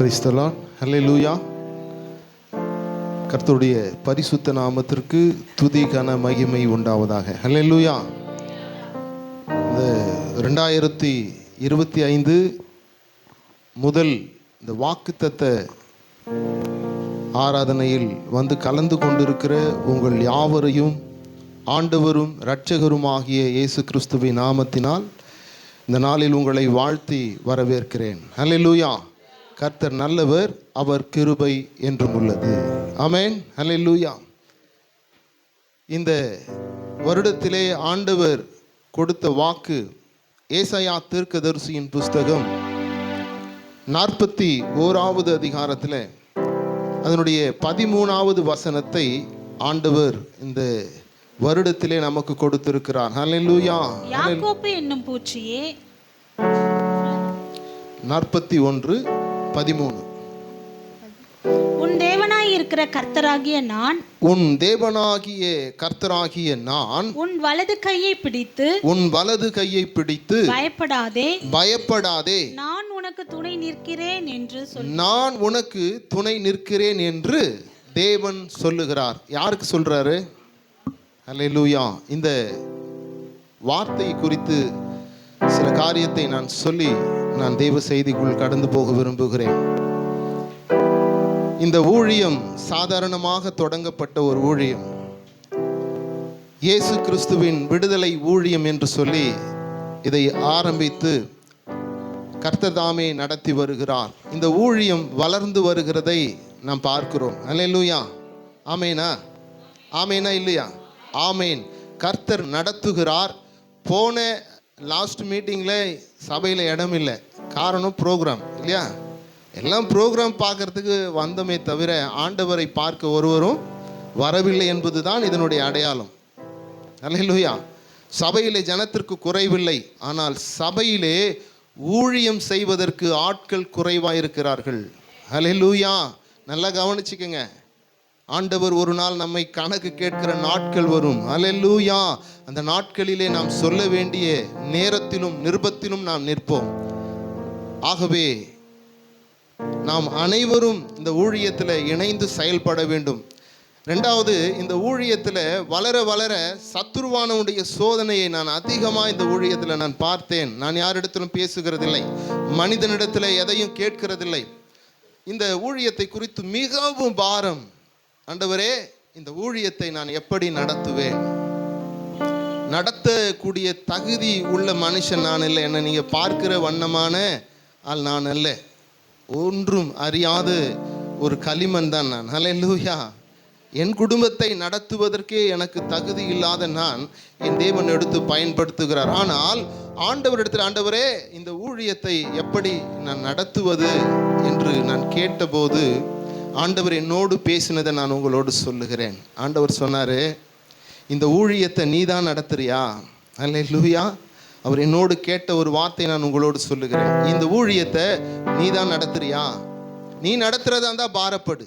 Praise the Lord. ஹல்லேலூயா. கர்த்தருடைய பரிசுத்த நாமத்திற்கு துதி கன மகிமை உண்டாவதாக. ஹல்லேலூயா. இந்த 2025 முதல் இந்த வாக்குத்தத்த ஆராதனையில் வந்து கலந்து கொண்டிருக்கிற உங்கள் யாவரையும் ஆண்டவரும் இரட்சகருமாகிய இயேசு கிறிஸ்துவின் நாமத்தினால் இந்த நாளில் உங்களை வாழ்த்தி வரவேற்கிறேன். ஹல்லேலூயா. கர்த்தர் நல்லவர், அவர் கிருபை என்றும் உள்ளது. ஆமென். ஹல்லேலூயா. இந்த வருடத்திலே ஆண்டவர் கொடுத்த வாக்கு ஏசாயா தீர்க்கதரிசியின் புஸ்தகம் 41வது அதிகாரத்தில் அதனுடைய 13வது வசனத்தை ஆண்டவர் இந்த வருடத்திலே நமக்கு கொடுத்திருக்கிறார். ஹல்லேலூயா. யாக்கோபு என்னும் பூச்சியே 41:13 உன் தேவனாய் இருக்கிற கர்த்தராகிய நான் உன் வலது கையை பிடித்து பயப்படாதே நான் உனக்கு துணை நிற்கிறேன் என்று தேவன் சொல்லுகிறார். யாருக்கு சொல்றாரு? ஹல்லேலூயா. இந்த வார்த்தை குறித்து சில காரியத்தை நான் சொல்லி நான் தேவ செய்திக்குள் கடந்து போக விரும்புகிறேன். இந்த ஊழியம் சாதாரணமாக தொடங்கப்பட்ட ஒரு ஊழியம், இயேசு கிறிஸ்துவின் விடுதலை ஊழியம் என்று சொல்லி இதை ஆரம்பித்து கர்த்தர் தாமே நடத்தி வருகிறார். இந்த ஊழியம் வளர்ந்து வருகிறதை நாம் பார்க்கிறோம். ஹல்லேலூயா. ஆமேனா? ஆமேனா இல்லையா? ஆமேன். கர்த்தர் நடத்துகிறார். போன லாஸ்ட் மீட்டிங்கில் சபையில் இடம் இல்லை. காரணம் ப்ரோக்ராம் இல்லையா? எல்லாம் ப்ரோக்ராம் பார்க்கறதுக்கு வந்தமே தவிர ஆண்டவரை பார்க்க ஒருவரும் வரவில்லை என்பது தான் இதனுடைய அடையாளம். ஹல்லேலூயா. சபையிலே ஜனத்திற்கு குறைவில்லை, ஆனால் சபையிலே ஊழியம் செய்வதற்கு ஆட்கள் குறைவாக இருக்கிறார்கள். ஹல்லேலூயா. நல்லா கவனிச்சுக்கங்க. ஆண்டவர் ஒரு நாள் நம்மை கணக்கு கேட்கிற நாட்கள் வரும். ஹல்லேலூயா. அந்த நாட்களிலே நாம் சொல்ல வேண்டிய நேரத்திலும் நிருபத்திலும் நாம் நிற்போம். ஆகவே நாம் அனைவரும் இந்த ஊழியத்தில் இணைந்து செயல்பட வேண்டும். ரெண்டாவது, இந்த ஊழியத்தில் வளர வளர சத்துருவானுடைய சோதனையை நான் அதிகமாக இந்த ஊழியத்தில் நான் பார்த்தேன். நான் யாரிடத்திலும் பேசுகிறதில்லை, மனிதனிடத்தில் எதையும் கேட்கிறதில்லை. இந்த ஊழியத்தை குறித்து மிகவும் பாரம். ஆண்டவரே, இந்த ஊழியத்தை நான் எப்படி நடத்துவேன்? நடத்தக்கூடிய தகுதி உள்ள மனுஷன் நான் இல்லை. என்ன நீங்கள் பார்க்கிற வண்ணமான ஆள் நான் அல்ல. ஒன்றும் அறியாத ஒரு களிமண் தான் நான். ஹல்லேலூயா. என் குடும்பத்தை நடத்துவதற்கே எனக்கு தகுதி இல்லாத நான் என் தேவன் எடுத்து பயன்படுத்துகிறார். ஆனால் ஆண்டவரிடத்தில், ஆண்டவரே, இந்த ஊழியத்தை எப்படி நான் நடத்துவது என்று நான் கேட்டபோது ஆண்டவர் என்னோடு பேசினதை நான் உங்களோடு சொல்லுகிறேன். ஆண்டவர் சொன்னார், இந்த ஊழியத்தை நீ தான் நடத்துறியா? ஹல்லேலூயா. அவர் என்னோடு கேட்ட ஒரு வார்த்தை நான் உங்களோடு சொல்லுகிறேன். இந்த ஊழியத்தை நீ தான் நடத்துறியா? நீ நடத்துறதா இருந்தால் பாரப்படு.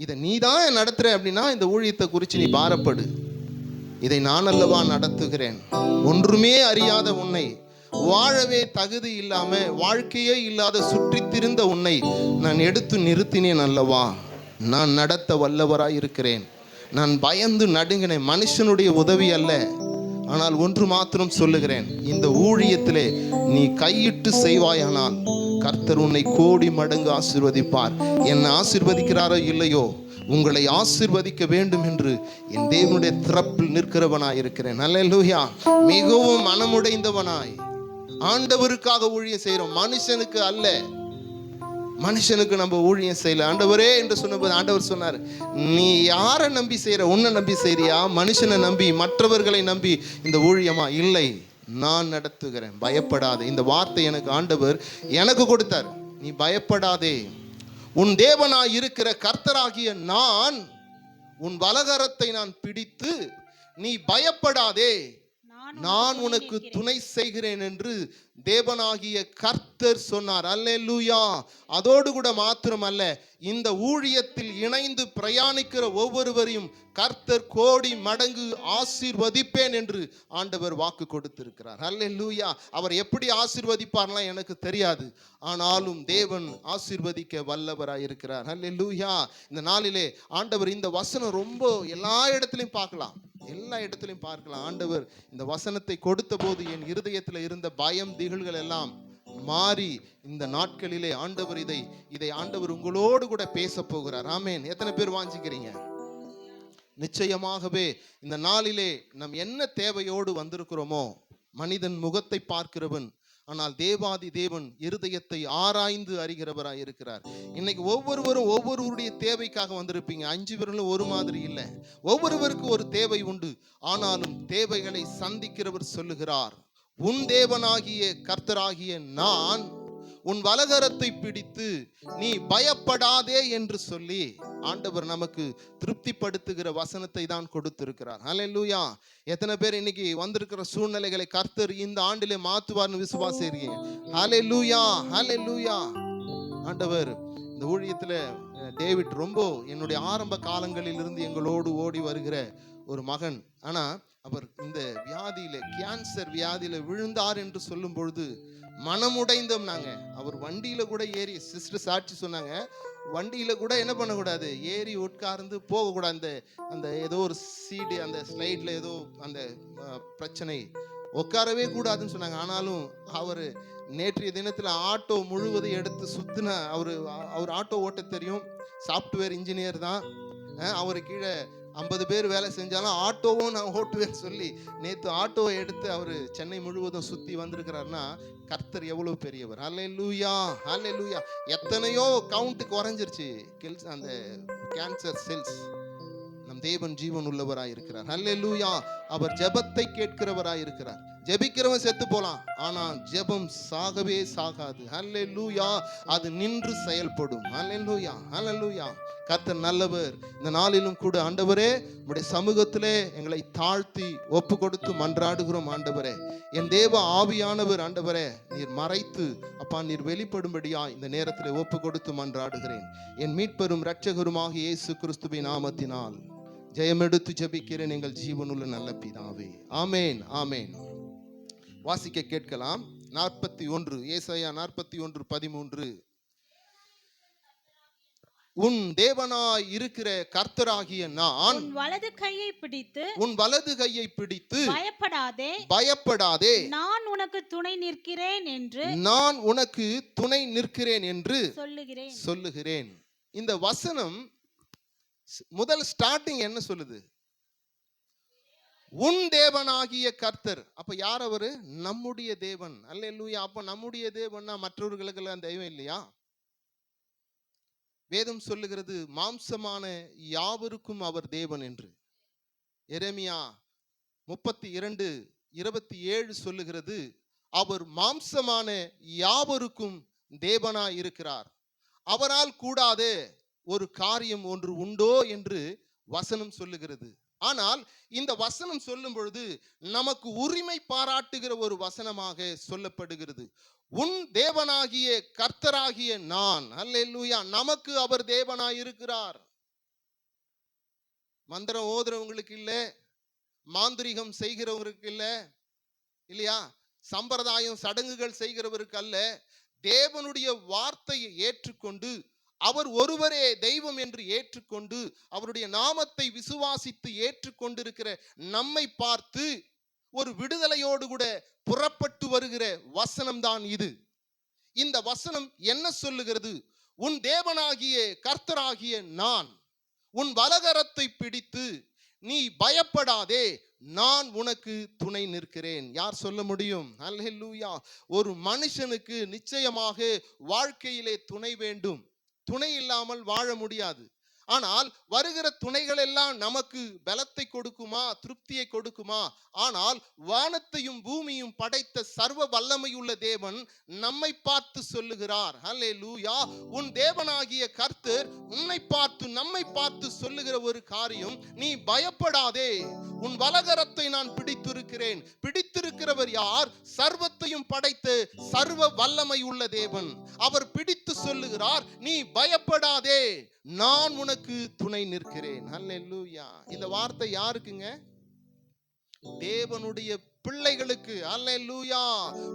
இதை நீ தான் நடத்துற அப்படின்னா இந்த ஊழியத்தை குறித்து நீ பாரப்படு. இதை நான் அல்லவா நடத்துகிறேன். ஒன்றுமே அறியாத உன்னை, வாழவே தகுதி இல்லாம வாழ்க்கையே இல்லாத சுற்றி திரிந்த உன்னை நான் எடுத்து நிறுத்தினேன் அல்லவா? நான் நடத்த வல்லவராய் இருக்கிறேன். நான் பயந்து நடுங்கினேன். மனுஷனுடைய உதவி அல்ல, ஆனால் ஒன்று மாத்திரம் சொல்லுகிறேன், இந்த ஊழியத்திலே நீ கையிட்டு செய்வாயானால் கர்த்தர் உன்னை கோடி மடங்கு ஆசீர்வதிப்பார். என்னை ஆசீர்வதிக்கிறாரோ இல்லையோ, உங்களை ஆசீர்வதிக்க வேண்டும் என்று என் தேவனுடைய திறப்பில் நிற்கிறவனாய் இருக்கிறேன். ஹல்லேலூயா. மிகவும் மனமுடைந்தவனாய் ஆண்டவருக்காக ஊழியம் செய்கிறோம், மனுஷனுக்கு அல்ல. மனுஷனுக்கு நம்ம ஊழியம் செய்யல. ஆண்டவரே என்று சொன்னபோது ஆண்டவர் சொன்னார், நீ யாரை நம்பி செய்கிற? உன்னை நம்பி செய்கிறியா? மனுஷனை நம்பி, மற்றவர்களை நம்பி இந்த ஊழியமா? இல்லை, நான் நடத்துகிறேன், பயப்படாதே. இந்த வார்த்தை எனக்கு ஆண்டவர் எனக்கு கொடுத்தார். நீ பயப்படாதே, உன் தேவனாய் இருக்கிற கர்த்தராகிய நான் உன் வலகரத்தை நான் பிடித்து, நீ பயப்படாதே, நான் உனக்கு துணை செய்கிறேன் என்று தேவனாகிய கர்த்தர் சொன்னார். அல்லேலூயா. அதோடு கூட மாத்திரமல்ல, இந்த ஊழியத்தில் இணைந்து பிரயாணிக்கிற ஒவ்வொருவரையும் கர்த்தர் கோடி மடங்கு ஆசீர்வதிப்பேன் என்று ஆண்டவர் வாக்கு கொடுத்திருக்கிறார். அல்லேலூயா. அவர் எப்படி ஆசீர்வதிப்பார்லாம் எனக்கு தெரியாது, ஆனாலும் தேவன் ஆசீர்வதிக்க வல்லவராய் இருக்கிறார். அல்லேலூயா. இந்த நாளிலே ஆண்டவர் இந்த வசனம் ரொம்ப எல்லா இடத்துலையும் பார்க்கலாம், எல்லா இடத்துலையும் பார்க்கலாம். ஆண்டவர் இந்த வசனத்தை கொடுத்த போது என் இருதயத்தில் இருந்த பயம் திகில்கள் எல்லாம் மாறி இந்த நாட்களிலே ஆண்டவர் இதை ஆண்டவர் உங்களோடு கூட பேச போகிறார். ஆமென். எத்தனை பேர் வாஞ்சிக்கிறீங்க? நிச்சயமாகவே இந்த நாளிலே நாம் என்ன தேவையோடு வந்திருக்கிறோமோ, மனிதன் முகத்தை பார்க்கிறவன், ஆனால் தேவாதி தேவன் இருதயத்தை ஆராய்ந்து அறிகிறவராய் இருக்கிறார். இன்னைக்கு ஒவ்வொருவரும் ஒவ்வொருவருடைய தேவைக்காக வந்திருப்பீங்க. 5 பேர்களும் ஒரு மாதிரி இல்லை, ஒவ்வொருவருக்கும் ஒரு தேவை உண்டு. ஆனாலும் தேவைகளை சந்திக்கிறவர் சொல்லுகிறார், உன் தேவனாகிய கர்த்தராகிய நான் உன் வலகரத்தை பிடித்து நீ பயப்படாதே என்று சொல்லி ஆண்டவர் நமக்கு திருப்திப்படுத்துகிற வசனத்தை தான் கொடுத்திருக்கிறார். ஹல்லேலூயா. எத்தனை பேர் இன்னைக்கு வந்திருக்கிற சூழ்நிலைகளை கர்த்தர் இந்த ஆண்டிலே மாற்றுவார்னு விசுவாசிக்கிறீங்க? ஹல்லேலூயா, ஹல்லேலூயா. ஆண்டவர் இந்த ஊழியத்தில் டேவிட் ரொம்ப என்னுடைய ஆரம்ப காலங்களில் இருந்து எங்களோடு ஓடி வருகிற ஒரு மகன். ஆனால் அவர் இந்த வியாதியில, கேன்சர் வியாதியில விழுந்தார் என்று சொல்லும் பொழுது மனமுடைந்தோம் நாங்க. அவர் வண்டியில கூட ஏறி, சிஸ்டர் சாட்சி சொன்னாங்க, வண்டியில கூட என்ன பண்ணக்கூடாது, ஏறி உட்கார்ந்து போகக்கூடாது. அந்த ஏதோ ஒரு சீடு, அந்த ஸ்லைட்ல ஏதோ அந்த பிரச்சனை, உட்காரவே கூடாதுன்னு சொன்னாங்க. ஆனாலும் அவர் நேற்றைய தினத்தில் ஆட்டோ முழுவதும் எடுத்து சுத்தின, அவர் ஆட்டோ ஓட்ட தெரியும், சாஃப்ட்வேர் இன்ஜினியர் தான். அவர் கீழே 50 பேர் வேலை செஞ்சாலும் ஆட்டோவும் நான் ஓட்டுவேன்னு சொல்லி நேற்று ஆட்டோவை எடுத்து அவர் சென்னை முழுவதும் சுற்றி வந்திருக்கிறாருன்னா கர்த்தர் எவ்வளோ பெரியவர். ஹல்லேலூயா, ஹல்லேலூயா. எத்தனையோ கவுண்ட் குறைஞ்சிருச்சு அந்த கேன்சர் செல்ஸ். நம் தேவன் ஜீவன் உள்ளவராய் இருக்கிறார். ஹல்லேலூயா. அவர் ஜெபத்தை கேட்கிறவராய் இருக்கிறார். ஜெபிக்கிறவன் செத்து போலாம், ஆனா ஜெபம் சாகவே சாகாது. ஹல்லேலூயா. அது நின்று செயல்படும். ஹல்லேலூயா, ஹல்லேலூயா. கர்த்தர் நல்லவர். இந்த நாளிலும் கூட ஆண்டவரே உம்முடைய சமூகத்திலே எங்களை தாழ்த்தி ஒப்பு கொடுத்து மன்றாடுகிறோம். ஆண்டவரே, என் தேவ ஆவியானவர் ஆண்டவரே நீர் மறைத்து அப்பா நீர் வெளிப்படும்படியா இந்த நேரத்தில் ஒப்பு கொடுத்து மன்றாடுகிறேன். என் மீட்பெரும் இரட்சகருமாக இயேசு கிறிஸ்துவின் நாமத்தினால் ஜெயமெடுத்து ஜெபிக்கிறேன் எங்கள் ஜீவனுள்ள நல்ல பிதாவே. ஆமேன், ஆமேன். வாசிக்க கேட்கலாம். 41, ஏசாயா 41:13. உன் தேவனாய் இருக்கிற கர்த்தராகிய நான் உன் வலது கையை பிடித்து பயப்படாதே நான் உனக்கு துணை நிற்கிறேன் என்று சொல்லுகிறேன். இந்த வசனம் முதல் ஸ்டார்டிங் என்ன சொல்லுது? உன் தேவனாகிய கர்த்தர். அப்ப யார் அவரு? நம்முடைய தேவன். அல்லேலூயா. அப்ப நம்முடைய தேவன்னா மற்றவர்களுக்கு எல்லாம் தெய்வம் இல்லையா? வேதம் சொல்லுகிறது மாம்சமான யாவருக்கும் அவர் தேவன் என்று. எரேமியா 32:27 சொல்லுகிறது அவர் மாம்சமான யாவருக்கும் தேவனாய் இருக்கிறார், அவரால் கூடாதே ஒரு காரியம் ஒன்று உண்டோ என்று வசனம் சொல்லுகிறது. ஆனால் இந்த வசனம் சொல்லும் பொழுது நமக்கு உரிமை பாராட்டுகிற ஒரு வசனமாக சொல்லப்படுகிறது. உன் தேவனாகிய கர்த்தராகிய நான். அல்லேலூயா. நமக்கு அவர் தேவனாய் இருக்கிறார். மந்திரம் ஓதுறவங்களுக்கு இல்ல, மாந்திரிகம் செய்கிறவங்களுக்கு இல்ல, இல்லையா, சம்பிரதாயம் சடங்குகள் செய்கிறவருக்கு அல்ல. தேவனுடைய வார்த்தையை ஏற்றுக்கொண்டு அவர் ஒருவரே தெய்வம் என்று ஏற்றுக்கொண்டு அவருடைய நாமத்தை விசுவாசித்து ஏற்றுக்கொண்டிருக்கிற நம்மை பார்த்து ஒரு விடுதலையோடு கூட புறப்பட்டு வருகிற வசனம் தான் இது. இந்த வசனம் என்ன சொல்லுகிறது? உன் தேவனாகிய கர்த்தராகிய நான் உன் வலகரத்தை பிடித்து நீ பயப்படாதே, நான் உனக்கு துணை நிற்கிறேன். யார் சொல்ல முடியும்? அல்லேலூயா. ஒரு மனுஷனுக்கு நிச்சயமாக வாழ்க்கையிலே துணை வேண்டும். துணை இல்லாமல் வாழ முடியாது. ஆனால் வருகிற துணைகள் எல்லாம் நமக்கு பலத்தை கொடுக்குமா, திருப்தியை கொடுக்குமா? ஆனால் வானத்தையும் பூமியும் படைத்த சர்வ வல்லமையுள்ள தேவன் நம்மை பார்த்து சொல்லுகிறார், ஹல்லேலூயா, உன் தேவனாகிய கர்த்தர் உன்னை பார்த்து நம்மை பார்த்து சொல்லுகிற ஒரு காரியம், நீ பயப்படாதே, உன் வலகரத்தை நான் பிடித்திருக்கிறேன். பிடித்திருக்கிறவர் யார்? சர்வத்தையும் படைத்த சர்வ வல்லமை உள்ள தேவன். அவர் பிடித்து சொல்லுகிறார், நீ பயப்படாதே, நான் உனக்கு துணை நிற்கிறேன். ஹல்லேலூயா. இந்த வார்த்தை யாருக்குங்க? தேவனுடைய பிள்ளைகளுக்கு. அல்லேலூயா.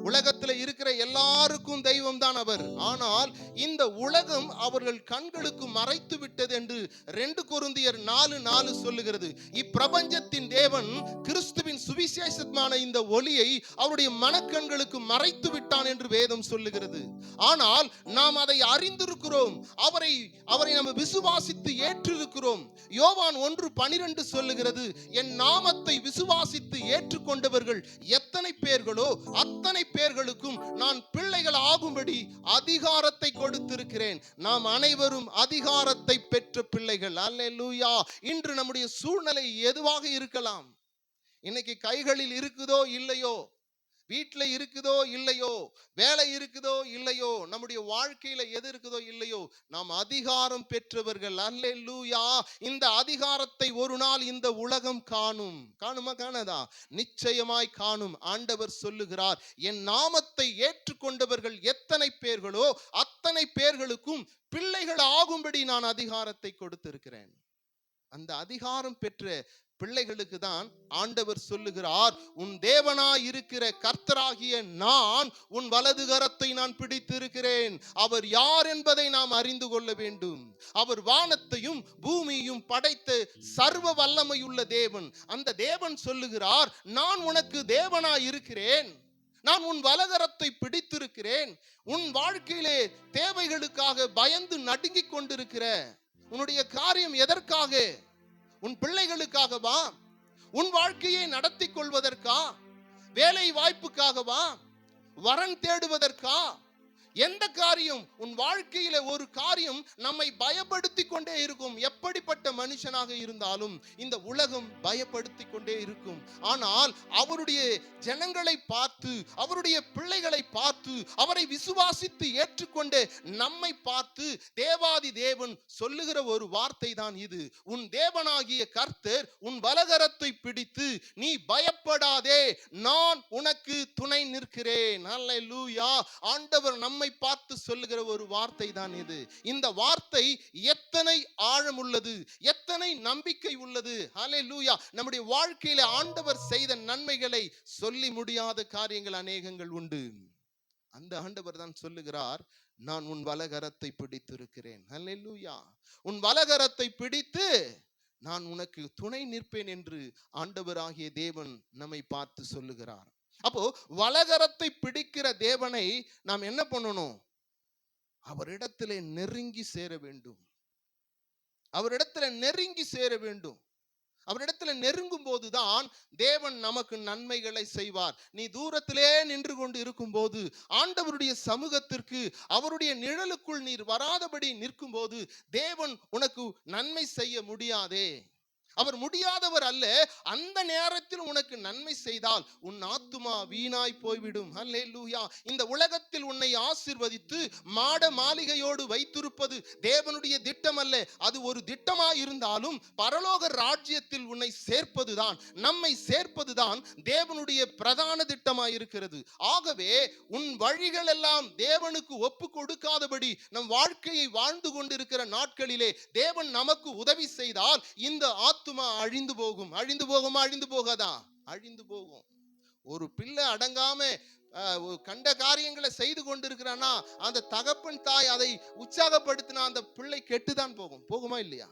உலகத்தில் இருக்கிற எல்லாருக்கும் தெய்வம் தான் அவர். ஆனால் இந்த உலகம் அவர்கள் கண்களுக்கு மறைத்து விட்டது என்று 2 கொரிந்தியர் 4:4 சொல்லுகிறது. இப்பிரபஞ்சத்தின் தேவன் கிறிஸ்துவின் சுவிசேஷமான இந்த ஒளியை அவருடைய மனக்கண்களுக்கு மறைத்து விட்டான் என்று வேதம் சொல்லுகிறது. ஆனால் நாம் அதை அறிந்திருக்கிறோம், அவரை நம்ம விசுவாசித்து ஏற்றிருக்கிறோம். யோவான் 1:12 சொல்லுகிறது, என் நாமத்தை விசுவாசித்து ஏற்றுக்கொண்டவர்கள் எத்தனை பேர்களோ அத்தனை பேர்களுக்கும் நான் பிள்ளைகள் ஆகும்படி அதிகாரத்தை கொடுத்திருக்கிறேன். நாம் அனைவரும் அதிகாரத்தை பெற்ற பிள்ளைகள். அல்லேலூயா. இன்று நம்முடைய சூழ்நிலை எதுவாக இருக்கலாம், இன்னைக்கு கைகளில் இருக்குதோ இல்லையோ, வீட்டில் இருக்குதோ இல்லையோ, வேலை இருக்குதோ இல்லையோ, நம்முடைய வாழ்க்கையில எது இருக்குதோ இல்லையோ, நாம் அதிகாரம் பெற்றவர்கள். அல்லேலூயா. இந்த அதிகாரத்தை ஒரு நாள் இந்த உலகம் காணும். காணுமா? காணாதா? நிச்சயமாய் காணும். ஆண்டவர் சொல்லுகிறார், என் நாமத்தை ஏற்றுக்கொண்டவர்கள் எத்தனை பேர்களோ அத்தனை பேர்களுக்கும் பிள்ளைகள் ஆகும்படி நான் அதிகாரத்தை கொடுத்திருக்கிறேன். அந்த அதிகாரம் பெற்ற பிள்ளைகளுக்கு தான் ஆண்டவர் சொல்லுகிறார், உன் தேவனாய் இருக்கிற கர்த்தராகிய நான் உன் வலது கரத்தை நான் பிடித்திருக்கிறேன். அவர் யார் என்பதை நாம் அறிந்து கொள்ள வேண்டும். அவர் வானத்தையும் பூமியையும் படைத்த சர்வ வல்லமையுள்ள தேவன். அந்த தேவன் சொல்லுகிறார், நான் உனக்கு தேவனாய் இருக்கிறேன், நான் உன் வலகரத்தை பிடித்திருக்கிறேன். உன் வாழ்க்கையிலே தேவைகளுக்காக பயந்து நடுங்கிக் கொண்டிருக்கிற உன்னுடைய காரியம் எதற்காக? உன் பிள்ளைகளுக்காகவா? உன் வாழ்க்கையை நடத்தி கொள்வதற்கா? வேலை வாய்ப்புக்காகவா? வரன் தேடுவதற்கா? எந்த காரியம்? உன் வாழ்க்கையில ஒரு காரியம் நம்மை பயப்படுத்தி கொண்டே இருக்கும். எப்படிப்பட்ட மனுஷனாக இருந்தாலும் இந்த உலகம் பயப்படுத்தி கொண்டே இருக்கும். ஆனால் அவருடைய ஜனங்களை பார்த்து, அவருடைய பிள்ளைகளை பார்த்து, அவரை விசுவாசித்து ஏற்றுக்கொண்டு நம்மை பார்த்து தேவாதி தேவன் சொல்லுகிற ஒரு வார்த்தை தான் இது. உன் தேவனாகிய கர்த்தர் உன் வலகரத்தை பிடித்து, நீ பயப்படாதே, நான் உனக்கு துணை நிற்கிறேன். அல்லேலூயா. ஆண்டவர் நம்மை பார்த்து சொல்லுகிற ஒரு வார்த்தை தான் இது. இந்த வார்த்தை எத்தனை ஆழம் உள்ளது, எத்தனை நம்பிக்கை உள்ளது. ஹல்லேலூயா. நம்முடைய வாழ்க்கையில ஆண்டவர் செய்த நன்மைகளை சொல்லி முடியாத காரியங்கள் அநேகங்கள் உண்டு. அந்த ஆண்டவர் தான் சொல்லுகிறார், நான் உன் வலகரத்தை பிடித்திருக்கிறேன். ஹல்லேலூயா. உன் வலகரத்தை பிடித்து நான் உனக்கு துணை நிற்பேன் என்று ஆண்டவராகிய தேவன் நம்மை பார்த்து சொல்லுகிறார். அப்போ வலகரத்தை பிடிக்கிற தேவனை நாம் என்ன பண்ணணும்? அவரிடத்திலே நெருங்கி சேர வேண்டும். அவரிடத்துல நெருங்கி சேர வேண்டும். அவரிடத்துல நெருங்கும் போதுதான் தேவன் நமக்கு நன்மைகளை செய்வார். நீ தூரத்திலே நின்று கொண்டு இருக்கும் போது, ஆண்டவருடைய சமூகத்திற்கு அவருடைய நிழலுக்குள் நீர் வராதபடி நிற்கும் போது தேவன் உனக்கு நன்மை செய்ய முடியாதே. அவர் முடியாதவர் அல்ல. அந்த நேரத்தில் உனக்கு நன்மை செய்தால் உன் ஆத்துமா வீணாய் போய்விடும். அல்லேலூயா. இந்த உலகத்தில் உன்னை ஆசீர்வதித்து மாட மாளிகையோடு வைத்திருப்பது தேவனுடைய திட்டம் அல்ல. அது ஒரு திட்டமாய் இருந்தாலும் பரலோக ராஜ்யத்தில் உன்னை சேர்ப்பதுதான், நம்மை சேர்ப்பதுதான் தேவனுடைய பிரதான திட்டமாய் இருக்கிறது. ஆகவே உன் வழிகள் எல்லாம் தேவனுக்கு ஒப்பு கொடுக்காதபடி நம் வாழ்க்கையை வாழ்ந்து கொண்டிருக்கிற நாட்களிலே தேவன் நமக்கு உதவி செய்தால் இந்த ஆத்துமா அழிந்து போகும். அழிந்து போகுமா? அழிந்து போகாதா? அழிந்து போகும். ஒரு பிள்ளை அடங்காம கண்ட காரியங்களை செய்து கொண்டிருக்கிறானா, அந்த தகப்பன் தாய் அதை உற்சாகப்படுத்தினா அந்த பிள்ளை கெட்டுதான் போகும். போகுமா இல்லையா?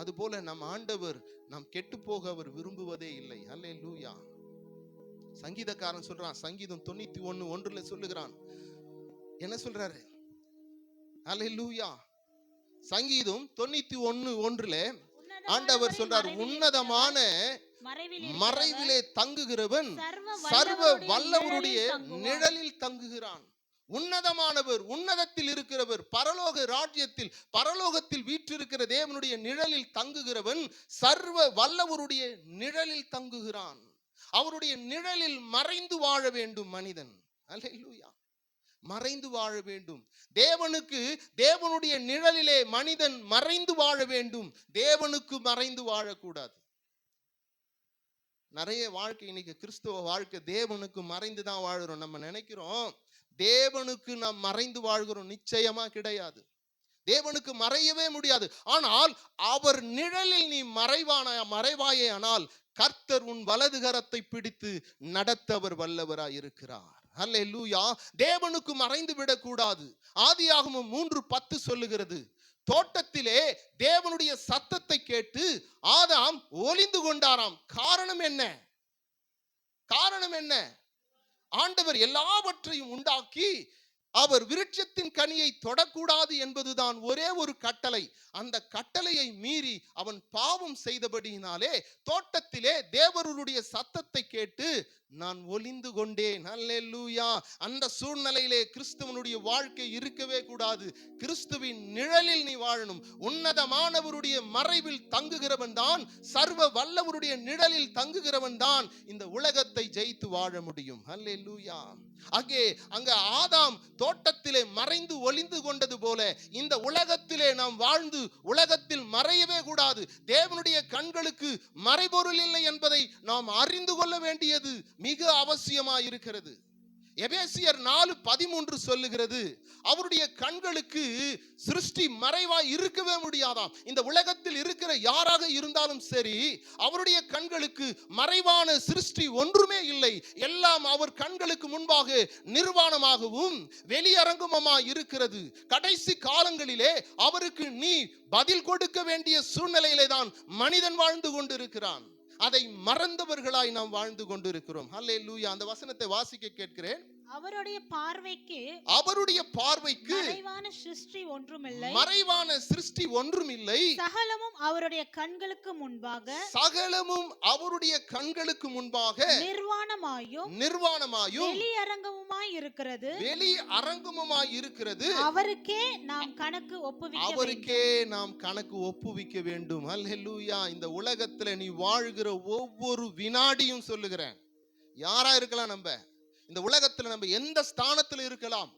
அதுபோல நம் ஆண்டவர் நாம் கெட்டு போக அவர் விரும்புவதே இல்லை. அல்லேலூயா. சங்கீதக்காரன் சொல்றான், சங்கீதம் 91:1 சொல்லுகிறான். என்ன சொல்றாரு? அல்லேலூயா. சங்கீதம் 91:1 ஆண்டவர் சொல்றார், உன்னதமான மறைவிலே தங்குகிறவன் சர்வ வல்லவருடைய நிழலில் தங்குகிறான். உன்னதமானவர், உன்னதத்தில் இருக்கிறவர், பரலோக ராஜ்யத்தில் பரலோகத்தில் வீற்றிருக்கிற தேவனுடைய நிழலில் தங்குகிறவன் சர்வ வல்லவருடைய நிழலில் தங்குகிறான். அவருடைய நிழலில் மறைந்து வாழ வேண்டும் மனிதன். அல்லேலூயா. மறைந்து வாழ வேண்டும். தேவனுக்கு, தேவனுடைய நிழலிலே மனிதன் மறைந்து வாழ வேண்டும். தேவனுக்கு மறைந்து வாழக்கூடாது. நிறைய வாழ்க்கை இன்னைக்கு கிறிஸ்துவ வாழ்க்கை தேவனுக்கு மறைந்து தான் வாழுறோம். நம்ம நினைக்கிறோம் தேவனுக்கு நாம் மறைந்து வாழ்கிறோம். நிச்சயமா கிடையாது. தேவனுக்கு மறையவே முடியாது. ஆனால் அவர் நிழலில் நீ மறைவாயே ஆனால் கர்த்தர் உன் வலது கரத்தை பிடித்து நடத்தவர் வல்லவராய் இருக்கிறார். அல்லேலூயா. தேவனுக்கு மறைந்து விடக்கூடாது. ஆதியாகமம் 3:10 சொல்லுகிறது, தோட்டத்திலே தேவனுடைய சத்தத்தை கேட்டு ஆதாம் ஒளிந்து கொண்டாராம். காரணம் என்ன? காரணம் என்ன? ஆண்டவர் எல்லாவற்றையும் உண்டாக்கி அவர் விருட்சத்தின் கனியை தொடக்கூடாது என்பதுதான் ஒரே ஒரு கட்டளை. அந்த கட்டளையை மீறி அவன் பாவம் செய்தபடியினாலே தோட்டத்திலே தேவருடைய சத்தத்தை கேட்டு நான் ஒளிந்து கொண்டேன். அல்லேலூயா. அந்த சூழ்நிலையிலே கிறிஸ்துவனுடைய வாழ்க்கை இருக்கவே கூடாது. கிறிஸ்துவின் நிழலில் நீ வாழணும். உன்னதமானவருடைய மறைவில் தங்குகிறவன் தான், சர்வ வல்லவருடைய நிழலில் தங்குகிறவன் தான் இந்த உலகத்தை ஜெயித்து வாழ முடியும். அல்லேலூயா. அங்கே ஆதாம் தோட்டத்திலே மறைந்து ஒளிந்து கொண்டது போல இந்த உலகத்திலே நாம் வாழ்ந்து உலகத்தில் மறையவே கூடாது. தேவனுடைய கண்களுக்கு மறைபொருள் இல்லை என்பதை நாம் அறிந்து கொள்ள வேண்டியது மிக அவசியமாயிருக்கிறது. எபேசியர் 4:13 சொல்லுகிறது, அவருடைய கண்களுக்கு சிருஷ்டி மறைவாய் இருக்கவே முடியாதாம். இந்த உலகத்தில் இருக்கிற யாராக இருந்தாலும் சரி, அவருடைய கண்களுக்கு மறைவான சிருஷ்டி ஒன்றுமே இல்லை. எல்லாம் அவர் கண்களுக்கு முன்பாக நிர்வாணமாகவும் வெளியரங்கமாய் இருக்கிறது. கடைசி காலங்களிலே அவருக்கு நீ பதில் கொடுக்க வேண்டிய சூழ்நிலையிலே தான் மனிதன் வாழ்ந்து கொண்டிருக்கிறான். அதை மறந்தவர்களாய் நாம் வாழ்ந்து கொண்டிருக்கிறோம். அல்லேலூயா. அந்த வசனத்தை வாசிக்க கேட்கிறேன். அவருடைய பார்வைக்கு மறைவான சிருஷ்டி ஒன்றுமில்லை. சகலமும் அவருடைய கண்களுக்கு முன்பாக நிர்வாணமாயும் வெளியரங்கமுமாய் இருக்கிறது. அவருக்கே நாம் கணக்கு ஒப்புவிக்க வேண்டும். அல்லேலூயா. இந்த உலகத்துல நீ வாழ்கிற ஒவ்வொரு வினாடியும் சொல்லுகிறேன், யாரா இருக்கலாம், நம்ம இந்த உலகத்தில் நம்ம எந்த ஸ்தானத்தில் இருக்கலாம்,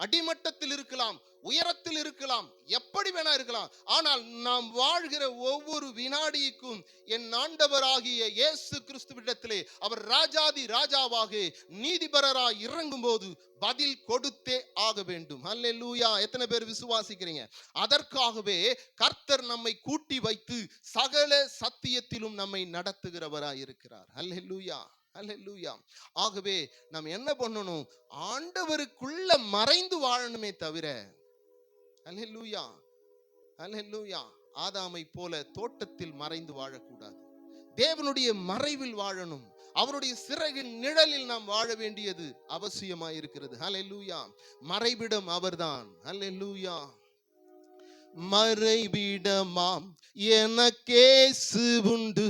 அடிமட்டத்தில் இருக்கலாம், உயரத்தில் இருக்கலாம், எப்படி வேணா இருக்கலாம். ஆனால் நாம் வாழ்கிற ஒவ்வொரு வினாடிக்கும் என் ஆண்டவராகிய இயேசு கிறிஸ்துவிடத்திலே அவர் ராஜாதி ராஜாவாக நீதிபரராய் இறங்கும் போது பதில் கொடுத்தே ஆக வேண்டும். அல்லேலூயா. எத்தனை பேர் விசுவாசிக்கிறீங்க? அதற்காகவே கர்த்தர் நம்மை கூட்டி வைத்து சகல சத்தியத்திலும் நம்மை நடத்துகிறவராய் இருக்கிறார். அல்லேலூயா. அல்லேலூயா. ஆகவே நாம் என்ன பண்ணணும்? ஆண்டவருக்குள்ள மறைந்து வாழணுமே தவிர, அல்லேலூயா, அல்லேலூயா, ஆதாமை போல தோட்டத்தில் மறைந்து வாழக்கூடாது. தேவனுடைய மறைவில் வாழணும். அவருடைய சிறகின் நிழலில் நாம் வாழ வேண்டியது அவசியமாயிருக்கிறது. அல்லேலூயா. மறைவிடம் அவர்தான். அல்லேலூயா. மறைவிடமாம் எனக்கேசு உண்டு,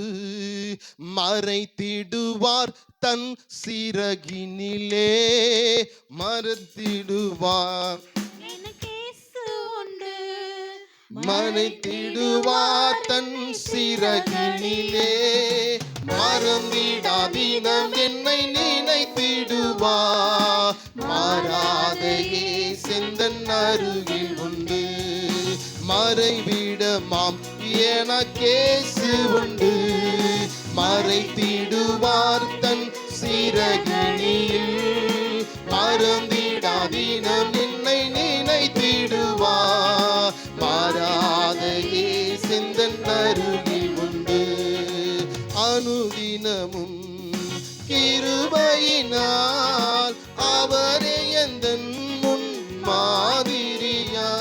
மறைத்திடுவார் தன் சிறகினிலே, மறைத்திடுவார் மறைத்திடுவார் தன் சிறகினிலே, மறந்திடாதீனம் என்னை நினைத்திடுவார், மாறாதையே செந்தன் அருகில் உண்டு. மறைவிடமாம் எனக்கேசு உண்டு, மறைத்திடுவார் தன் சிறகினில், மறந்திடாதீனம் என்னை நினைத்திடுவார், மாறாதையே செந்தன் அருகில் உண்டு. அனுதினமும் கிருபையினால் அவரே எந்தன் முன் மாதிரியா,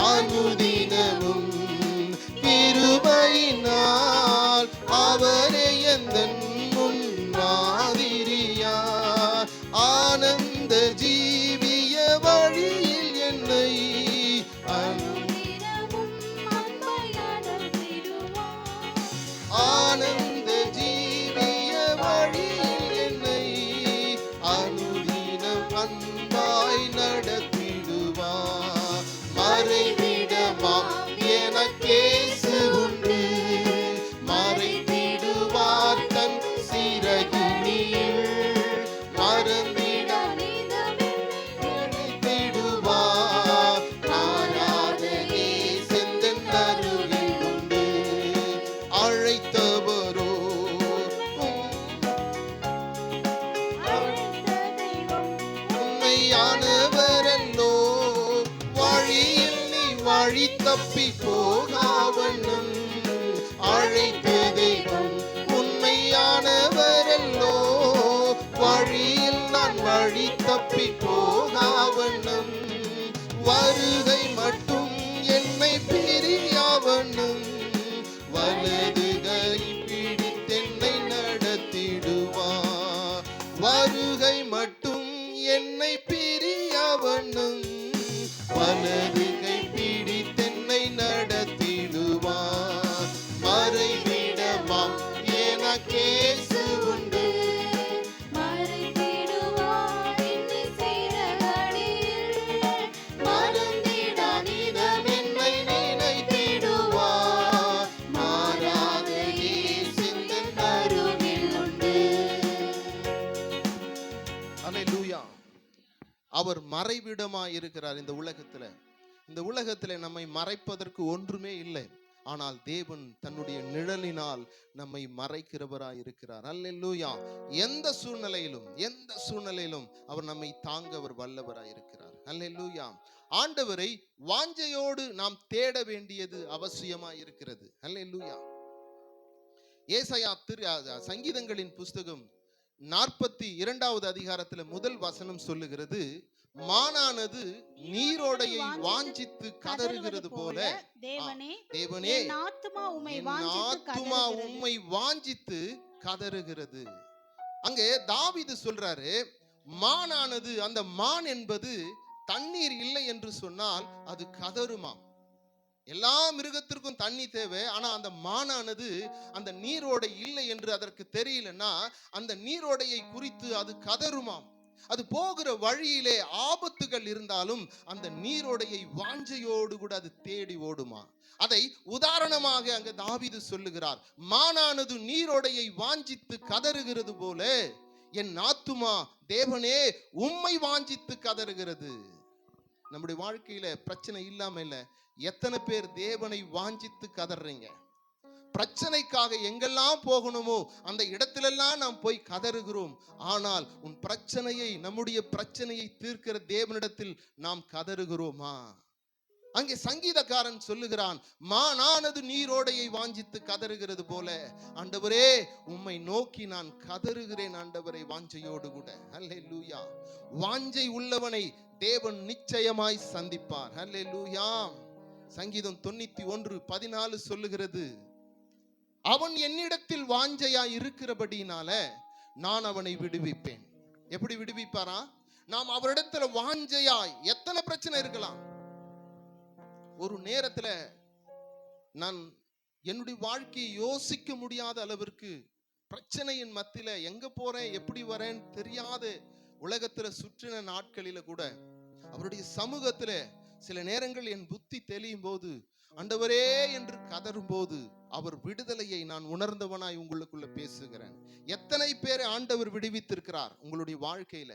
அனுதினமும் கிருபையினால் அவரே எந்தன் முன் மாதிரியா, ஆனந்த ஜீவிய வழியில் என்னை ஆனந்த ஜீவிய வழியில் என்னை அனுதினம் அன்பாய் நடத்திடுவார். மறைவிடமாம் எனக்கே வழி தப்பி போகாவண்ணம் அழைத்த தெய்வம் உண்மையானவரல்லோ. வழியில் நான் வழி தப்பி போகாவண்ணம் வருகை மட்டும் என்னை பிரியாவண்ணம் வலது கை பிடித்தென்னை நடத்திடுவார். வருகை மட்டும் என்னை பிரியாவண்ணம் வலது கை பிடித்தென்னை நடத்திடுவார். மறைவிடமாம் எனக்கேசு உண்டு, மறைத்திடுவார் என்னை சிறகடியில். மறந்திடா நிதம் என்னை நினைத்திடுவார். மாறாத இயேசுவின் அருகில் உண்டு. அல்லேலூயா. அவர் மறைவிடமாய் இருக்கிறார். இந்த உலகத்துல நம்மை மறைப்பதற்கு ஒன்றுமே இல்லை. ஆனால் தேவன் தன்னுடைய நிழலினால் நம்மை மறைக்கிறவராய் இருக்கிறார். அல்லேலூயா. எந்த சூழ்நிலையிலும் அவர் நம்மை தாங்க அவர் வல்லவராய் இருக்கிறார். அல்லேலூயா. ஆண்டவரை வாஞ்சையோடு நாம் தேட வேண்டியது அவசியமாய் இருக்கிறது. அல்லேலூயா. ஏசாயா சங்கீதங்களின் புஸ்தகம் 42வது அதிகாரத்துல முதல் வசனம் சொல்லுகிறது, மானானது நீரோடையை வாஞ்சித்து கதறுகிறது போல தேவனே என் ஆத்துமா உம்மை வாஞ்சித்து கதறுகிறது. அங்கே தாவீது சொல்றாரு, மானானது, அந்த மான் என்பது தண்ணீர் இல்லை என்று சொன்னால் அது கதறுமாம். எல்லா மிருகத்திற்கும் தண்ணி தேவை. ஆனா அந்த மானானது அந்த நீரோடை இல்லை என்று அதற்கு தெரியலன்னா அந்த நீரோடையை குறித்து அது கதறுமாம். அது போகிற வழியிலே ஆபத்துகள் இருந்தாலும் அந்த நீரோடையை வாஞ்சையோடு கூட அது தேடி ஓடுமா. அதை உதாரணமாக அங்க தாவீது சொல்லுகிறார், மானானது நீரோடையை வாஞ்சித்து கதறுகிறது போல என் ஆத்துமா தேவனே உம்மை வாஞ்சித்து கதறுகிறது. நம்முடைய வாழ்க்கையில பிரச்சனை இல்லாம இல்ல, எத்தனை பேர் தேவனை வாஞ்சித்து கதறீங்க? பிரச்சனைக்காக எங்கெல்லாம் போகணுமோ அந்த இடத்திலெல்லாம் நாம் போய் கதறுகிறோம். ஆனால் உன் பிரச்சனையை, நம்முடைய பிரச்சனையை தீர்க்கிற தேவனிடத்தில் நாம் கதறுகிறோமா? அங்கே சங்கீதக்காரன் சொல்லுகிறான், மானானது நீரோடையை வாஞ்சித்து கதறுகிறது போல ஆண்டவரே உம்மை நோக்கி நான் கதறுகிறேன் ஆண்டவரை வாஞ்சையோடு கூட. அல்லேலூயா. வாஞ்சை உள்ளவனை தேவன் நிச்சயமாய் சந்திப்பார். அல்லேலூயா. சங்கீதம் 91:14 சொல்லுகிறது, அவன் என்னிடத்தில் வாஞ்சையாய் இருக்கிறபடினால நான் அவனை விடுவிப்பேன். எப்படி விடுவிப்பாரா? நாம் அவரிடத்துல வாஞ்சையாய், எத்தனை பிரச்சனை இருக்கலாம். ஒரு நேரத்துல நான் என்னுடைய வாழ்க்கையை யோசிக்க முடியாத அளவிற்கு பிரச்சனையின் மத்தியில எங்க போறேன் எப்படி வரேன் தெரியாத உலகத்துல சுற்றின நாட்களில கூட அவருடைய சமூகத்துல சில நேரங்கள் என் புத்தி தெளியும் போது, ஆண்டவரே என்று கதறும் போது அவர் விடுதலையை நான் உணர்ந்தவனாய் உங்களுக்குள்ள பேசுகிறேன். எத்தனை பேரை ஆண்டவர் விடுவித்திருக்கிறார் உங்களுடைய வாழ்க்கையில?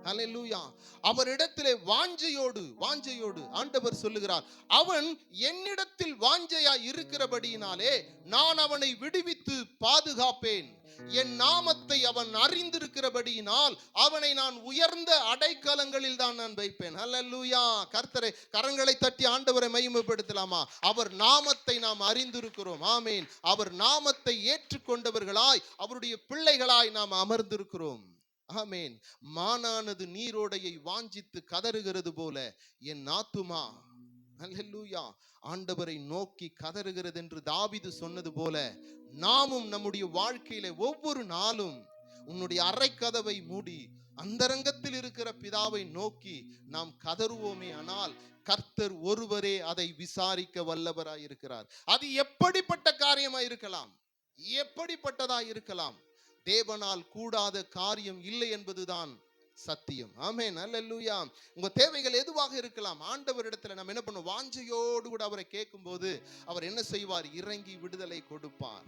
ஹல்லேலூயா. அவரிடத்திலே வாஞ்சையோடு ஆண்டவர் சொல்லுகிறார், அவன் என்னிடத்தில் வாஞ்சையா இருக்கிறபடியினாலே நான் அவனை விடுவித்து பாதுகாப்பேன். என் நாமத்தை அவன் அறிந்திருக்கிறபடியினால் அவனை நான் உயர்ந்த அடைக்கலங்களில் தான் நான் வைப்பேன். ஹல்லேலூயா. கர்த்தரை கரங்களை தட்டி ஆண்டவரை மகிமைப்படுத்தலாமா? அவர் நாமத்தை நாம் அறிந்திருக்கிறோம். ஆமேன். அவர் நாமத்தை ஏற்றுக்கொண்டவர்களாய் அவருடைய பிள்ளைகளாய் நாம் அமர்ந்திருக்கிறோம். ஆமேன். மானானது நீரோடையை வாஞ்சித்து கதறுகிறது போல என் ஆத்துமா, அல்லேலூயா, ஆண்டவரை நோக்கி கதறுகிறது என்று தாவீது சொன்னது போல நாமும் நம்முடைய வாழ்க்கையில ஒவ்வொரு நாளும் உன்னுடைய அறைக்கதவை மூடி அந்தரங்கத்தில் இருக்கிற பிதாவை நோக்கி நாம் கதறுவோமே ஆனால் கர்த்தர் ஒருவரே அதை விசாரிக்க வல்லவராய் இருக்கிறார். அது எப்படிப்பட்ட காரியமாய் இருக்கலாம், எப்படிப்பட்டதாய் இருக்கலாம், தேவனால் கூடாத காரியம் இல்லை என்பதுதான் சத்தியம். ஆமென். அல்லேலூயா. உங்க தேவைகள் எதுவாக இருக்கலாம், ஆண்டவரிடத்துல நம்ம என்ன பண்ணுவோம், வாஞ்சையோடு கூட அவரை கேட்கும்போது அவர் என்ன செய்வார், இறங்கி விடுதலை கொடுப்பார்.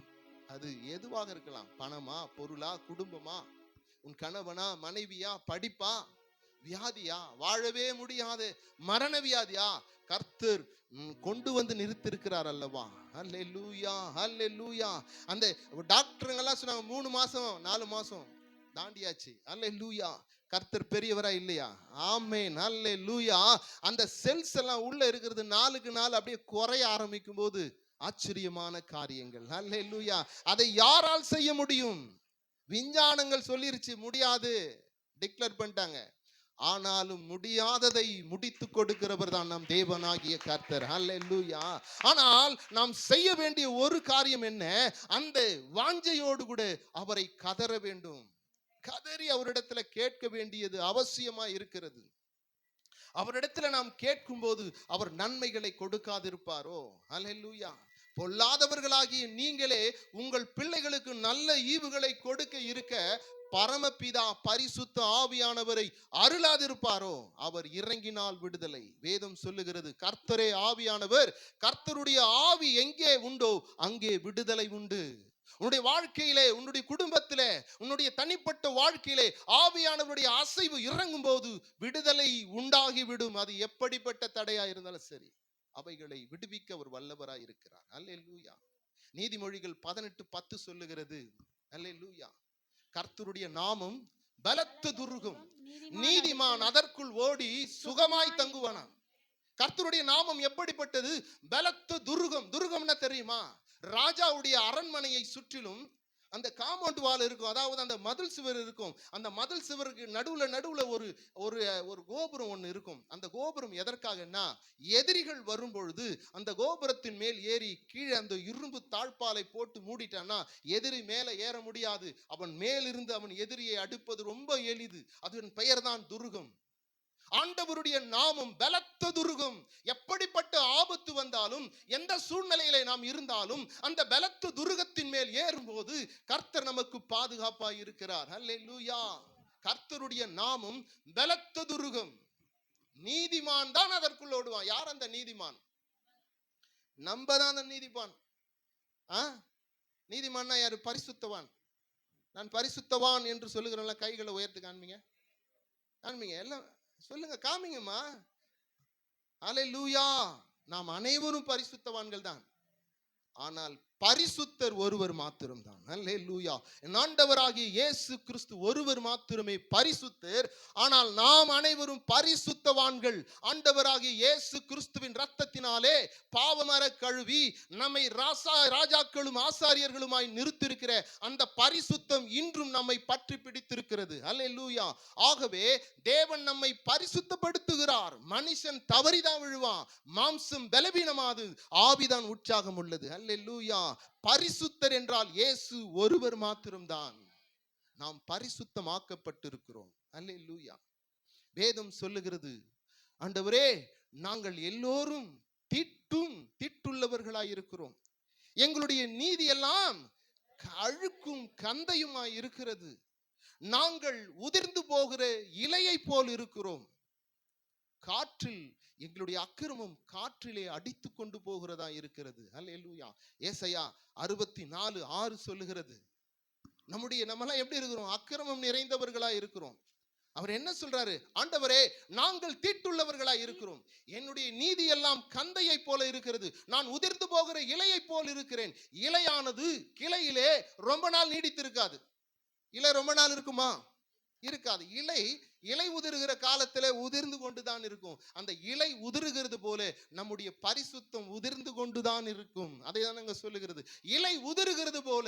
அது எதுவாக இருக்கலாம், பணமா, பொருளா, குடும்பமா, உன் கணவனா, மனைவியா, படிப்பா, வியாதியா, வாழவே முடியாது மரண வியாதியா, கர்த்தர் கொண்டு வந்து நிறுத்திருக்கிறார் அல்லவா. அல்லேலூயா, அல்லேலூயா. அந்த டாக்டருங்கெல்லாம் சொன்னாங்க 3 மாசம் 4 மாசம் தாண்டியாச்சு. அல்லேலூயா. கர்த்தர் பெரியவரா இல்லையா? ஆமென், அல்லேலூயா. அந்த செல்ஸ் எல்லாம் உள்ள இருக்கிறது நாளுக்கு நாள் அப்படியே குறைய ஆரம்பிக்கும் போது ஆச்சரியமான காரியங்கள். அல்லேலூயா. அதை யாரால் செய்ய முடியும்? விஞ்ஞானங்கள் சொல்லிருச்சு முடியாது, டிக்ளேர் பண்ணிட்டாங்க. ஆனாலும் முடியாததை முடித்து கொடுக்கிறவர் தான் நம் தேவனாகிய கர்த்தர். அல்லேலூயா. ஆனால் நாம் செய்ய வேண்டிய ஒரு காரியம் என்ன? அந்த வாஞ்சையோடு கூட அவரை கதற வேண்டும். கதறி அவரிடத்துல கேட்க வேண்டியது அவசியமா இருக்கிறது. அவரிடத்துல நாம் கேட்கும் போது அவர் நன்மைகளை கொடுக்காதிருப்பாரோ? அல்லேலூயா. பொல்லாதவர்களாகிய நீங்களே உங்கள் பிள்ளைகளுக்கு நல்ல ஈவுகளை கொடுக்க இருக்க பரமபிதா பரிசுத்த ஆவியானவரை அருளாதிருப்பாரோ? அவர் இறங்கினால் விடுதலை. வேதம் சொல்லுகிறது, கர்த்தரே ஆவியானவர், கர்த்தருடைய ஆவி எங்கே உண்டோ அங்கே விடுதலை உண்டு. உன்னுடைய வாழ்க்கையிலே, உன்னுடைய குடும்பத்திலே, உன்னுடைய தனிப்பட்ட வாழ்க்கையிலே ஆவியானவருடைய அசைவு இறங்கும் போது விடுதலை உண்டாகிவிடும். அது எப்படிப்பட்ட தடையா இருந்தாலும் சரி, அவைகளை விடுவிக்க அவர் வல்லவராய் இருக்கிறார். அல்லேலூயா. நீதிமொழிகள் 18:10 சொல்லுகிறது, அல்லேலூயா, கர்த்தருடைய நாமம் பலத்த துருகம், நீதிமான் அதற்குள் ஓடி சுகமாய் தங்குவானாம். கர்த்தருடைய நாமம் எப்படிப்பட்டது? பலத்த துருகம். துருகம்னா தெரியுமா? ராஜாவுடைய அரண்மனையை சுற்றிலும் அந்த காம்பவுண்ட் வால் இருக்கும், அதாவது அந்த மதில் சுவர் இருக்கும். அந்த மதில் சுவருக்கு நடுவுல ஒரு ஒரு ஒரு கோபுரம் ஒன்று இருக்கும். அந்த கோபுரம் எதற்காகன்னா, எதிரிகள் வரும் பொழுது அந்த கோபுரத்தின் மேல் ஏறி கீழே அந்த இரும்பு தாழ்பாலை போட்டு மூடிட்டான்னா எதிரி மேலே ஏற முடியாது. அவன் மேலிருந்து அவன் எதிரியை அடுப்பது ரொம்ப எளிது. அதன் பெயர் தான் துருகம். ஆண்டவருடைய நாமம் பலத்த துருகம். எப்படிப்பட்ட ஆபத்து வந்தாலும், எந்த சூழ்நிலையிலே நாம் இருந்தாலும், அந்த பலத்த துருகத்தின் மேல் ஏறும்போது கர்த்தர் நமக்கு பாதுகாப்பாய் இருக்கிறார். அல்லேலூயா. கர்த்தருடைய நாமம் பலத்த துருகம். நீதிமான் தான் அதற்குள் ஓடுவான். யார் அந்த நீதிமான்? நம்ம தான் அந்த நீதிமான். நீதிமான்னா யாரு? பரிசுத்தவான். நான் பரிசுத்தவான் என்று சொல்லுகிறவங்கள கைகளை உயர்த்து காண்பீங்க, காண்பீங்க, எல்லாம் சொல்லுங்க, காமிங்கம்மா. அல்லேலூயா. நாம் அனைவரும் பரிசுத்தவான்கள் தான். ஆனால் பரிசுத்தர் ஒருவர் மாத்திரம் தான். அல்லேலூயா. ஆண்டவராகிய இயேசு கிறிஸ்து ஒருவர் மாத்திரமே பரிசுத்தர். ஆனால் நாம் அனைவரும் பரிசுத்தவான்கள். ஆண்டவராகிய இயேசு கிறிஸ்துவின் இரத்தத்தினாலே பாவமர கழுவி நம்மை ராஜாக்களும் ஆசாரியர்களுமாய் நிறுத்தியிருக்கிற அந்த பரிசுத்தம் இன்றும் நம்மை பற்றி பிடித்திருக்கிறது. அல்லேலூயா. ஆகவே தேவன் நம்மை பரிசுத்தப்படுத்துகிறார். மனுஷன் தவறிதான் விழுவான், மாம்சம் பலவீனமாது, ஆவிதான் உற்சாகம் உள்ளது. அல்லேலூயா. பரிசுத்தர் என்றால் இயேசு ஒருவர் மாத்திரம்தான். நாம் பரிசுத்தமாக்கப்பட்டிருக்கிறோம். அல்லேலூயா. வேதம் சொல்லுகிறது, ஆண்டவரே, நாங்கள் எல்லோரும் தீட்டுள்ளவர்களாய் இருக்கிறோம். எங்களுடைய நீதி எல்லாம் அழுக்கும் கந்தையுமாய் இருக்கிறது. நாங்கள் உதிர்ந்து போகிற இலையை போல் இருக்கிறோம். காற்றில் எங்களுடைய அக்கிரமம் காற்றிலே அடித்து கொண்டு போகிறதா இருக்கிறது. அல்லேலூயா. ஏசாயா 64:6 சொல்லுகிறது, நம்மெல்லாம் எப்படி இருக்கிறோம்? அக்கிரமம் நிறைந்தவர்களா இருக்கிறோம். அவர் என்ன சொல்றாரு? ஆண்டவரே, நாங்கள் தீட்டுள்ளவர்களா இருக்கிறோம். என்னுடைய நீதி எல்லாம் கந்தையை போல இருக்கிறது. நான் உதிர்ந்து போகிற இலையை போல் இருக்கிறேன். இலையானது கிளையிலே ரொம்ப நாள் நீடித்திருக்காது. இலை ரொம்ப நாள் இருக்குமா? இருக்காது. இலை உதிர்கிற காலத்துல உதிர்ந்து கொண்டுதான் இருக்கும். அந்த இலை உதிர்கிறது போல நம்முடைய பரிசுத்தம் உதிர்ந்து கொண்டுதான் இருக்கும். அதை தான் நாங்க சொல்லுகிறது. இலை உதிர்கிறது போல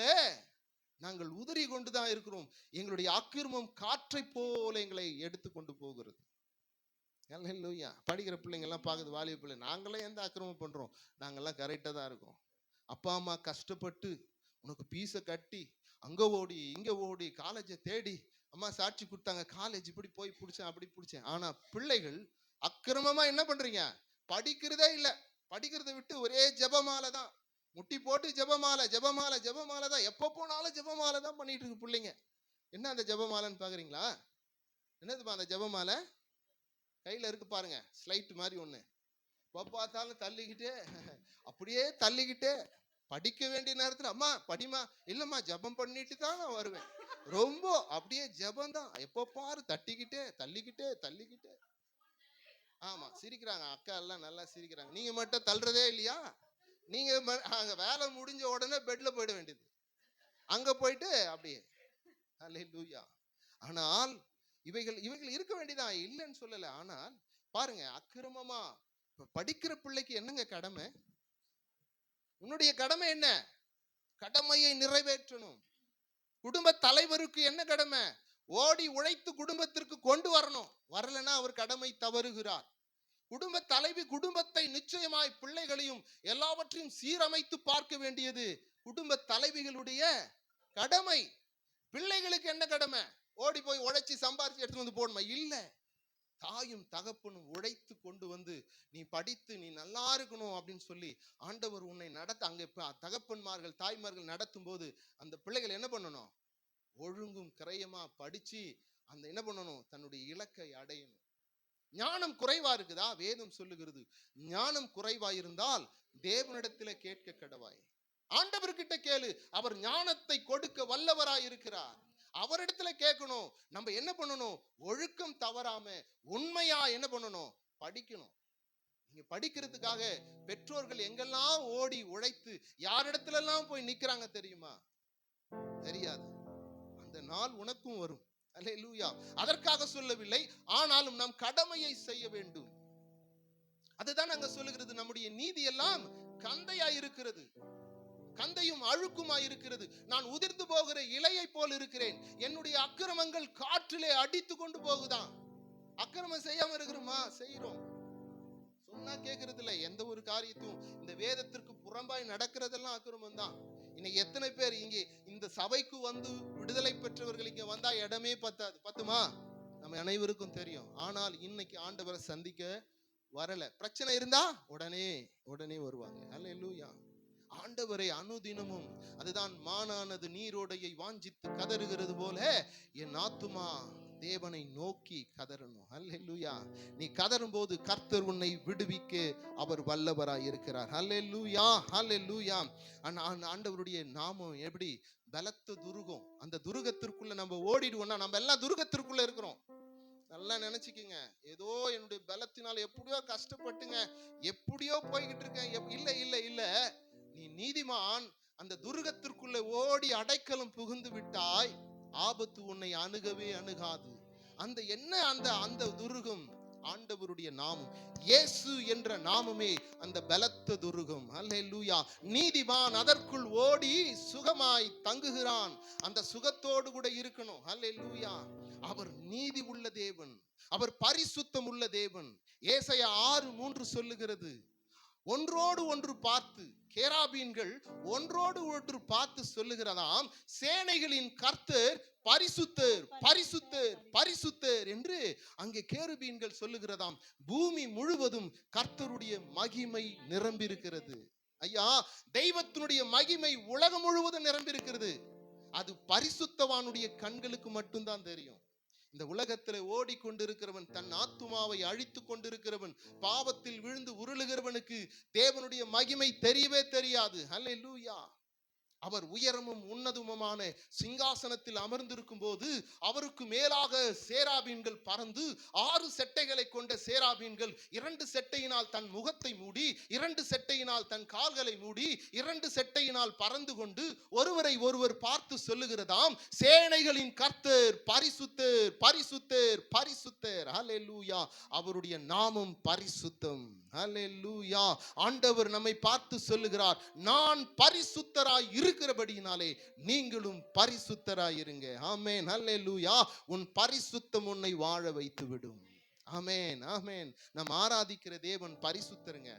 நாங்கள் உதிரி கொண்டுதான் இருக்கிறோம். எங்களுடைய அக்கிரமம் காற்றை போல எங்களை எடுத்து கொண்டு போகிறது. அல்லேலூயா. படிக்கிற பிள்ளைங்க எல்லாம் பார்க்குது, வாலிப பிள்ளை, நாங்களாம் எந்த அக்கிரமம் பண்றோம்? நாங்கெல்லாம் கரெக்டா தான் இருக்கோம். அப்பா அம்மா கஷ்டப்பட்டு உனக்கு பீஸை கட்டி அங்க ஓடி இங்க ஓடி காலேஜை தேடி, அம்மா சாட்சி கொடுத்தாங்க, காலேஜ் இப்படி போய் பிடிச்சேன் அப்படி பிடிச்சேன். ஆனா பிள்ளைகள் அக்கிரமமா என்ன பண்றீங்க? படிக்கிறதே இல்லை. படிக்கிறதை விட்டு ஒரே ஜெபமாலை தான், முட்டி போட்டு ஜெபமாலை ஜெபமாலை ஜெபமாலை தான், எப்போ போனாலும் ஜெபமாலை தான் பண்ணிட்டு இருக்கு பிள்ளைங்க. என்ன அந்த ஜெபமாலைன்னு பாக்குறீங்களா? என்னதுப்பா அந்த ஜெபமாலை? கையில இருக்கு பாருங்க, ஸ்லைட் மாதிரி ஒண்ணு. பார்த்தாலும் தள்ளிக்கிட்டே, அப்படியே தள்ளிக்கிட்டே, படிக்க வேண்டிய நேரத்துல அம்மா படிமா, இல்லம்மா ஜெபம் பண்ணிட்டு தான் நான் வருவேன். ரொம்ப அப்படியே ஜெபம் தான், எப்போ பாரு தட்டிக்கிட்டே தள்ளிக்கிட்டே தள்ளிக்கிட்டே. ஆமா, சிரிக்கிறாங்க அக்கா எல்லாம், நல்லா சிரிக்கிறாங்க. நீங்க மட்டும் தள்ளுறதே இல்லையா? நீங்க அங்க வேலை முடிஞ்ச உடனே பெட்ல போயிட வேண்டியது, அங்க போயிட்டு அப்படியே. அல்லேலூயா. ஆனால் இவைகள் இருக்க வேண்டியதான், இல்லைன்னு சொல்லல. ஆனால் பாருங்க, அக்கிரமமா படிக்கிற பிள்ளைக்கு என்னங்க கடமை? உன்னுடைய கடமை என்ன? கடமையை நிறைவேற்றணும். குடும்ப தலைவருக்கு என்ன கடமை? ஓடி உழைத்து குடும்பத்திற்கு கொண்டு வரணும். வரலன்னா அவர் கடமை தவறுகிறார். குடும்ப தலைவி குடும்பத்தை நிச்சயமாய் பிள்ளைகளையும் எல்லாவற்றையும் சீரமைத்து பார்க்க வேண்டியது குடும்ப தலைவிகளுடைய கடமை. பிள்ளைகளுக்கு என்ன கடமை? ஓடி போய் உழைச்சி சம்பாரிச்சு எடுத்து வந்து போடணுமா? இல்ல. தாயும் தகப்பனும் உழைத்து கொண்டு வந்து நீ படித்து நீ நல்லா இருக்கணும் அப்படின்னு சொல்லி ஆண்டவர் உன்னை நடத்த, அங்க தகப்பன்மார்கள் தாய்மார்கள் நடத்தும் போது அந்த பிள்ளைகள் என்ன பண்ணணும்? ஒழுங்கும் கிரயமா படிச்சு அந்த என்ன பண்ணணும்? தன்னுடைய இலக்கை அடையணும். ஞானம் குறைவா இருக்குதா? வேதம் சொல்லுகிறது, ஞானம் குறைவா இருந்தால் தேவனிடத்திலே கேட்க கடவாய். ஆண்டவர்கிட்ட கேளு, அவர் ஞானத்தை கொடுக்க வல்லவராய் இருக்கிறார். அவரிடத்துல கேட்கணும். நம்ம என்ன பண்ணணும்? ஒழுக்கம் தவறாம உண்மையா என்ன பண்ணணும்? படிக்கணும். நீங்க படிக்கிறதுக்காக பெற்றோர்கள் எங்கெல்லாம் ஓடி உழைத்து யாரிடத்துல எல்லாம் போய் நிக்கிறாங்க தெரியுமா? தெரியாது. அந்த நாள் உனக்கும் வரும். அல்லேலூயா. அதற்காக சொல்லவில்லை, ஆனாலும் நாம் கடமையை செய்ய வேண்டும். அதுதான் அங்க சொல்லுகிறது. நம்முடைய நீதி எல்லாம் கந்தையா இருக்கிறது, கந்தையும் அழுக்குமாய் இருக்கிறது. நான் உதிர்ந்து போகிற இலையை போல் இருக்கிறேன். என்னுடைய அக்கிரமங்கள் காற்றிலே அடித்து கொண்டு போகுதான். அக்கிரமம் செய்யாம இருக்கிறோமா? செய்யறோம். சொன்னா கேட்கறது இல்லை. எந்த ஒரு காரியத்தையும் இந்த வேதத்திற்கு புறம்பாய் நடக்கிறதெல்லாம் அக்கிரமம் தான். இன்னைக்கு எத்தனை பேர் இங்கே இந்த சபைக்கு வந்து விடுதலை பெற்றவர்கள் இங்க வந்தா இடமே பத்தாது. பத்துமா? நம்ம அனைவருக்கும் தெரியும். ஆனால் இன்னைக்கு ஆண்டவரை சந்திக்க வரல. பிரச்சனை இருந்தா உடனே வருவாங்க. அல்லேலூயா. ஆண்டவரை அனுதினமும், அதுதான் மானானது நீரோடையை வாஞ்சித்து கதறுகிறது போல என் ஆத்துமா தேவனை நோக்கி கதறணும். அல்லேலூயா. நீ கதறும் போது கர்த்தர் உன்னை விடுவிக்க அவர் வல்லவராய் இருக்கிறார். அல்லேலூயா, அல்லேலூயா. ஆண்டவருடைய நாமம் எப்படி பலத்த துருகம். அந்த துருகத்திற்குள்ள நம்ம ஓடிடுவோம்னா, நம்ம எல்லாம் துருகத்திற்குள்ள இருக்கிறோம். நல்லா நினைச்சுக்கங்க. ஏதோ என்னுடைய பலத்தினால் எப்படியோ கஷ்டப்பட்டுங்க, எப்படியோ போய்கிட்டு இருக்கேன். இல்ல இல்ல இல்ல. நீ நீதிமான். அந்த துருகத்திற்குள்ள ஓடி அடைக்கலம் புகுந்து விட்டாய், ஆபத்து உன்னை அணுகவே அணுகாது. அந்த துருகம் ஆண்டவருடைய நாமம். இயேசு என்ற நாமமே அந்த பலத்த துருகம். அல்லேலூயா. நீதிமான் அதற்குள் ஓடி சுகமாய் தங்குகிறான். அந்த சுகத்தோடு கூட இருக்கணும். அல்லேலூயா. அவர் நீதி உள்ள தேவன், அவர் பரிசுத்தம் உள்ள தேவன். ஏசாயா 6:3 சொல்லுகிறது, ஒன்றோடு ஒன்று பார்த்து, கேராபீன்கள் ஒன்றோடு ஒன்று பார்த்து சொல்லுகிறதாம், சேனைகளின் கர்த்தர் பரிசுத்தர் பரிசுத்தர் பரிசுத்தர் என்று அங்கே கேருபீன்கள் சொல்லுகிறதாம். பூமி முழுவதும் கர்த்தருடைய மகிமை நிரம்பியிருக்கிறது. ஐயா, தெய்வத்தினுடைய மகிமை உலகம் முழுவதும் நிரம்பியிருக்கிறது. அது பரிசுத்தவானுடைய கண்களுக்கு மட்டும்தான் தெரியும். இந்த உலகத்தில் ஓடிக்கொண்டிருக்கிறவன், தன் ஆத்துமாவை அழித்து கொண்டிருக்கிறவன், பாவத்தில் விழுந்து உருளுகிறவனுக்கு தேவனுடைய மகிமை தெரியவே தெரியாது. அல்லேலூயா. அவர் உயரமும் உன்னதமுமான சிங்காசனத்தில் அமர்ந்திருக்கும் போது அவருக்கு மேலாக சேராபீன்கள் பறந்து, 6 செட்டைகளை கொண்ட சேராபீன்கள் 2 செட்டையினால் தன் முகத்தை மூடி, 2 செட்டையினால் தன் கால்களை மூடி, 2 செட்டையினால் பறந்து கொண்டு ஒருவரை ஒருவர் பார்த்து சொல்லுகிறதாம், சேனைகளின் கர்த்தர் பரிசுத்தர் பரிசுத்தர் பரிசுத்தர். அல்லேலூயா. அவருடைய நாமம் பரிசுத்தம். அல்லேலூயா. ஆண்டவர் நம்மை பார்த்து சொல்லுகிறார், நான் பரிசுத்தராய் இருக்கிறபடியினாலே நீங்களும் பரிசுத்தராய் இருங்க. ஆமென். அல்லேலூயா. உன் பரிசுத்தம் உன்னை வாழ வைத்து விடும். ஆமென், ஆமென். நாம் ஆராதிக்கிற தேவன் பரிசுத்தருங்க.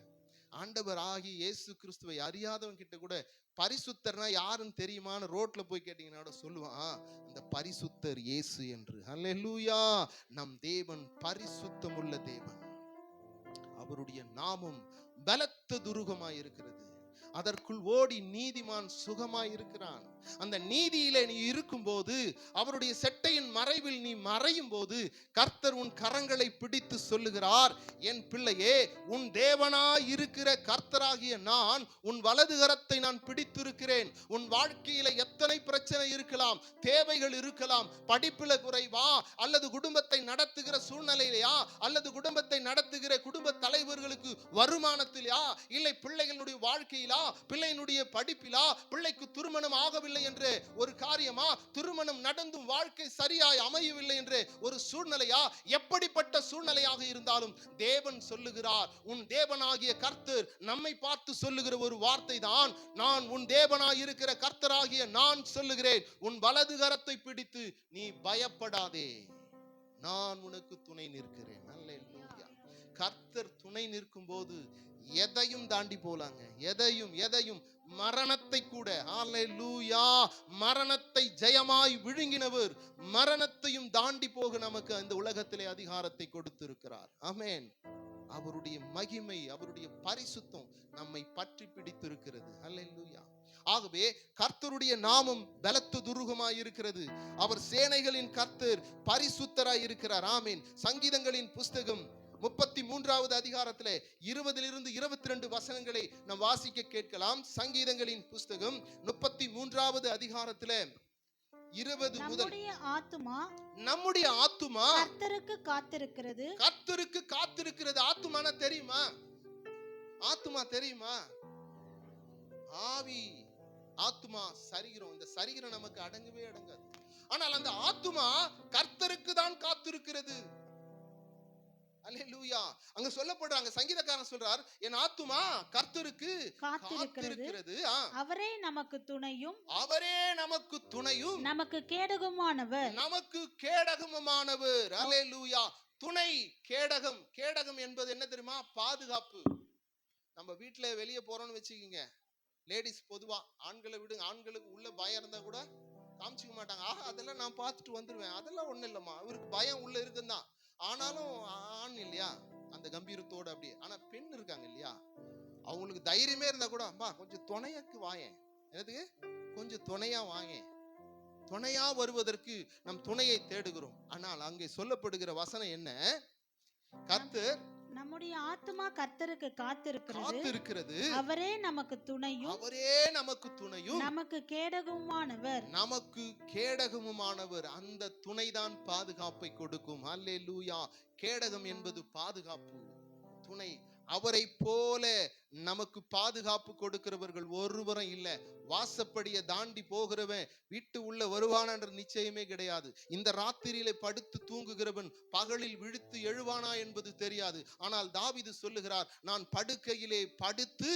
ஆண்டவர் ஆகி இயேசு கிறிஸ்துவை அறியாதவன் கிட்ட கூட பரிசுத்தர்னா யாருன்னு தெரியுமான்னு ரோட்ல போய் கேட்டீங்கன்னா சொல்லுவான், அந்த பரிசுத்தர் இயேசு என்று. அல்லேலூயா. நம் தேவன் பரிசுத்தம் உள்ள தேவன். அவருடைய நாமம் பலத்த துருகமாய் இருக்கிறது. அதற்குள் ஓடி நீதிமான் சுகமாய் இருக்கிறான். அந்த நீதியிலே நீ இருக்கும்போது, அவருடைய செட்டையின் மறைவில் நீ மறையும் போது, கர்த்தர் உன் கரங்களை பிடித்து சொல்லுகிறார், என் பிள்ளையே, உன் தேவனாய் இருக்கிற கர்த்தராகிய நான் உன் வலது கரத்தை நான் பிடித்திருக்கிறேன். உன் வாழ்க்கையில எத்தனை பிரச்சனை இருக்கலாம், தேவைகள் இருக்கலாம், படிப்புல குறைவா, அல்லது குடும்பத்தை நடத்துகிற சூழ்நிலையிலையா, அல்லது குடும்பத்தை நடத்துகிற குடும்ப தலைவர்களுக்கு வருமானத்திலா, இல்லை பிள்ளைகளுடைய வாழ்க்கையிலா, பிள்ளையினுடைய படிப்பிலா, பிள்ளைக்கு திருமணம் ஆகவில்லை என்று ஒரு காரியமா, திருமணம் நடந்தும் வாழ்க்கை சரியாய் அமையவில்லை என்று ஒரு சூழ்நிலையா, எப்படிப்பட்ட சூழ்நிலையாக இருந்தாலும் தேவன் சொல்லுகிறார், உன் தேவனாகிய கர்த்தர் நம்மை பார்த்து சொல்லுகிற ஒரு வார்த்தை தான், நான் உன் தேவனாய் இருக்கிற கர்த்தராகிய நான் சொல்லுகிறேன், உன் வலது கரத்தை பிடித்து நீ பயப்படாதே, நான் உனக்கு துணை நிற்கிறேன். அல்லேலூயா. கர்த்தர் துணை நிற்கும் போது எதையும் தாண்டி போலாங்க, எதையும் மரணத்தை கூட. அல்லேலூயா. மரணத்தை ஜெயமாய் விழுங்கினவர் மரணத்தையும் தாண்டி போக நமக்கு இந்த உலகத்திலே அதிகாரத்தை கொடுத்திருக்கிறார். ஆமென். அவருடைய மகிமை, அவருடைய பரிசுத்தம் நம்மை பற்றி பிடித்திருக்கிறது. அல்லேலூயா. ஆகவே கர்த்தருடைய நாமம் பலத்து துருகமாய் இருக்கிறது. அவர் சேனைகளின் கர்த்தர் பரிசுத்தராய் இருக்கிறார். ஆமென். சங்கீதங்களின் புஸ்தகம் 33வது அதிகாரத்திலே 20 22 வசனங்களை நாம் வாசிக்க கேட்கலாம். சங்கீதங்களின் புஸ்தகம் 33வது அதிகாரத்திலே 20 முதல், நம்முடைய ஆத்துமா கர்த்தருக்கு காத்திருக்கிறது. கர்த்தருக்கு காத்திருக்கிறது. ஆத்துமானா தெரியுமா? ஆத்துமா தெரியுமா? ஆவி, ஆத்துமா, சரீரம். இந்த சரீரம் நமக்கு அடங்கவே அடங்காது. ஆனால் அந்த ஆத்துமா கர்த்தருக்கு தான் காத்திருக்கிறது. அல்லேலூயா. அங்க சொல்லப்படுறாங்க, சங்கீதக்காரன் சொல்றார், என் ஆத்துமா கர்த்தருக்கு காத்திருக்கிறது. அவரே நமக்கு துணையும், அவரே நமக்கு துணையும், நமக்கு கேடகமானவர், நமக்கு கேடகமானவர். அல்லேலூயா. துணை, கேடகம். கேடகம் என்பது என்ன தெரியுமா? பாதுகாப்பு. நம்ம வீட்டுல வெளியே போறோம்னு வச்சுக்கீங்க, லேடிஸ் பொதுவா, ஆண்களை விடுங்க, ஆண்களுக்கு உள்ள பயம் இருந்தா கூட காமிச்சிக்க மாட்டாங்க. ஆஹா, அதெல்லாம் நான் பார்த்துட்டு வந்துருவேன், அதெல்லாம் ஒண்ணு இல்லம்மா, அவருக்கு பயம் உள்ள இருக்குதான். ஆனாலும் ஆண் இல்லையா, அந்த கம்பீரத்தோட அப்படியே. ஆனா பெண் இருக்காங்க இல்லையா, அவங்களுக்கு தைரியமே இருந்தா கூட, அம்மா கொஞ்சம் துணையாக்கு வாயேன், எதுக்கு கொஞ்சம் துணையா வாயேன். துணையா வருவதற்கு நம் துணையை தேடுகிறோம். ஆனால் அங்கே சொல்லப்படுகிற வசனம் என்ன? கர்த்தர் நம்முடைய ஆத்துமா கர்த்தருக்கு காத்திருக்கிறது. அவரே நமக்கு துணையும், அவரே நமக்கு துணையும், நமக்கு கேடகமானவர், நமக்கு கேடகமுமானவர். அந்த துணைதான் பாதுகாப்பை கொடுக்கும். அல்லேலூயா. கேடகம் என்பது பாதுகாப்பு, துணை. அவரை போல நமக்கு பாதுகாப்பு கொடுக்கிறவர்கள் ஒருவரும் இல்லை. வாசப்படியை தாண்டி போகிறவன் வீட்டு உள்ள வருவானா என்ற நிச்சயமே கிடையாது. இந்த ராத்திரியிலே படுத்து தூங்குகிறவன் பகலில் விழித்து எழுவானா என்பது தெரியாது. ஆனால் தாவீது சொல்லுகிறார், நான் படுக்கையிலே படுத்து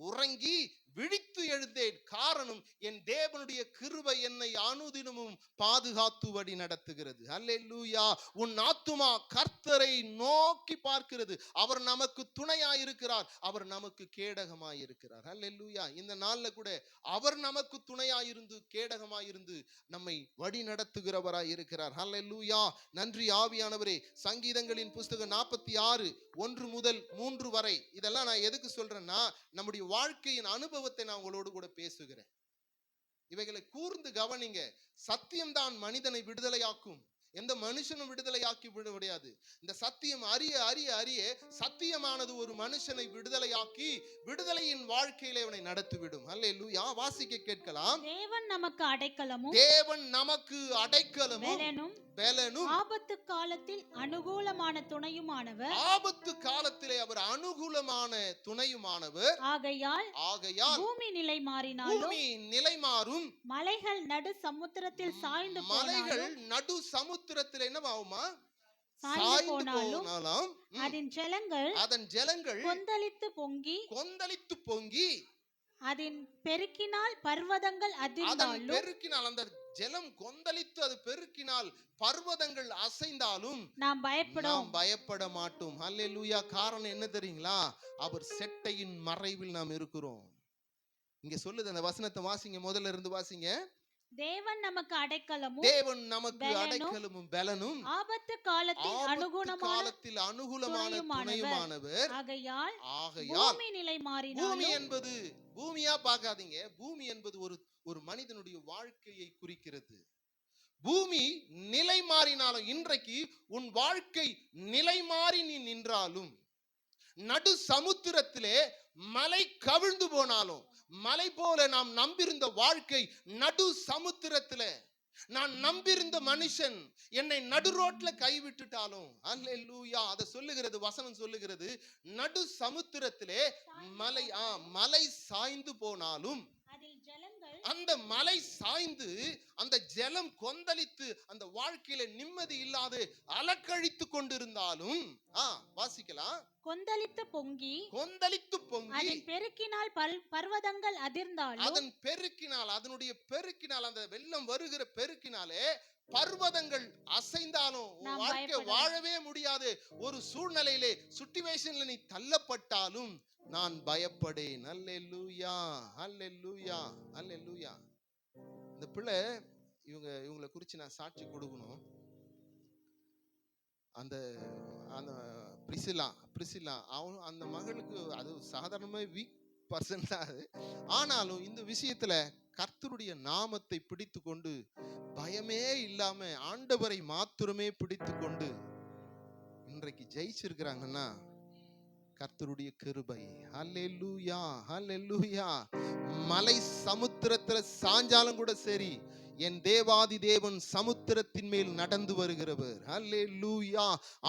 உறங்கி விழித்து எழுந்தேன். காரணம், என் தேவனுடைய கிருபை என்னை அனுதினமும் பாதுகாத்து வழி நடத்துகிறது. அல்லேலூயா. உன் ஆத்துமா கர்த்தரை நோக்கி பார்க்கிறது. அவர் நமக்கு துணையாயிருக்கிறார், அவர் நமக்கு கேடகமாயிருக்கிறார். அல்லேலூயா. இந்த நாள்ல கூட அவர் நமக்கு துணையாயிருந்து கேடகமாயிருந்து நம்மை வழி நடத்துகிறவராய் இருக்கிறார். அல்லேலூயா. நன்றி ஆவியானவரே. சங்கீதங்களின் புஸ்தகம் 46 1 முதல் 3 வரை, இதெல்லாம் நான் எதுக்கு சொல்றேன்னா, நம்முடைய வாழ்க்கையின் அனுபவத்தை நான் உங்களோடு கூட பேசுகிறேன். இவைகளை கூர்ந்து கவனிங்க. சத்தியம்தான் மனிதனை விடுதலையாக்கும். எந்த மனுஷனும் விடுதலையாக்கி விட முடியாது. இந்த சத்தியம் அறிய அறிய அறிய சத்தியமானது ஒரு மனுஷனை விடுதலையாக்கி விடுதலையின் வாழ்க்கையிலே அவனை நடத்திவிடும். அல்லேலூயா. வாசிக்க கேட்கலாம். தேவன் நமக்கு அடைக்கலமும், தேவன் நமக்கு அடைக்கலமும் பெலனும், ஆபத்து காலத்தில் அனுகூலமான துணையுமானவர். ஆபத்து காலத்திலே அவர் அனுகூலமான துணையுமானவர். ஆகையால் பூமி நிலை மாறினாலும், பூமி நிலை மாறும், மலைகள் நடு சமுத்திரத்தில் சாய்ந்து மலைகள் நடு சமுத்திரத்தில் என்ன ஆகுமா? சாய்ந்து போனாலும் அதன் ஜலங்கள் கொந்தளித்து பொங்கி அதன் பெருக்கினால் பர்வதங்கள் அதிர்ந்தாலும், பெருக்கினால் அந்த ஜலம் கொந்தளித்து அது பெருக்கினால் பர்வதங்கள் அசைந்தாலும் நாம் பயப்பட மாட்டோம். அல்லேலூயா. காரணம் என்ன தெரியுங்களா? அவர் செட்டையின் மறைவில் நாம் இருக்கிறோம். இங்க சொல்லுது, அந்த வசனத்தை வாசிங்க, முதல்ல இருந்து வாசிங்க. தேவன் நமக்கு அடைக்கலமும், பெலனும், ஆபத்து காலத்தில் அனுகூலமான துணையுமானவர். ஆகையால் பூமி நிலை மாறினாலும், பூமி என்பது பூமியா பார்க்காதீங்க, பூமி என்பது ஒரு மனிதனுடைய வாழ்க்கையை குறிக்கிறது. பூமி நிலை மாறினாலும், இன்றைக்கு உன் வாழ்க்கை நிலை மாறி நீ நின்றாலும், நடு சமுத்திரத்திலே மலை கவிழ்ந்து போனாலும், மலை போல நாம் நம்பியிருந்த வாழ்க்கை நடு சமுத்திரத்திலே நான் நம்பியிருந்த மனுஷன் என்னை நடு ரோட்ல கைவிட்டுட்டாலும், அல்லேலூயா, அதை சொல்லுகிறது வசனம் சொல்லுகிறது, நடு சமுத்திரத்திலே மலை சாய்ந்து போனாலும், அதில் ஜலங்கள் அந்த மலை சாய்ந்து அந்த ஜலம் கொந்தளித்து அந்த வாழ்க்கையில நிம்மதி இல்லாது அலக்கழித்து கொண்டிருந்தாலும், வாசிக்கலாம், கொந்தளித்து பொங்கி அதன் பெருக்கினால் பர்வதங்கள் அதிர்ந்தாலும், அதனுடைய பெருக்கினால், அந்த வெள்ளம் வருகிற பெருக்கினாலே பர்வதங்கள் அசைந்தாலும் வாழ்க்கை வாழவே முடியாது. ஒரு சூழ்நிலையிலே சிச்சுவேஷன்ல நீ தள்ளப்பட்டாலும் நான் பயப்படேன். அல்லேலூயா, அல்லேலூயா, அல்லேலூயா. இந்த பிள்ளை இவங்களை குறித்து நான் சாட்சி கொடுக்கணும். அந்த அந்த பிரிசிலா அவன், அந்த மகளுக்கு அது சாதாரணமாக வீக் பர்சன் தான் அது. ஆனாலும் இந்த விஷயத்துல கர்த்தருடைய நாமத்தை பிடித்து கொண்டு, பயமே இல்லாம ஆண்டவரை மாத்திரமே பிடித்து கொண்டு இன்றைக்கு ஜெயிச்சிருக்கிறாங்கன்னா கர்த்தருடைய கிருபை. ஹல்லேலூயா, ஹல்லேலூயா. மலை சமுத்திரத்துல சாஞ்சாலும் கூட சரி, என் தேவாதி தேவன் சமுத்திரத்தின் மேல் நடந்து வருகிறவர். ஹல்லேலூயா.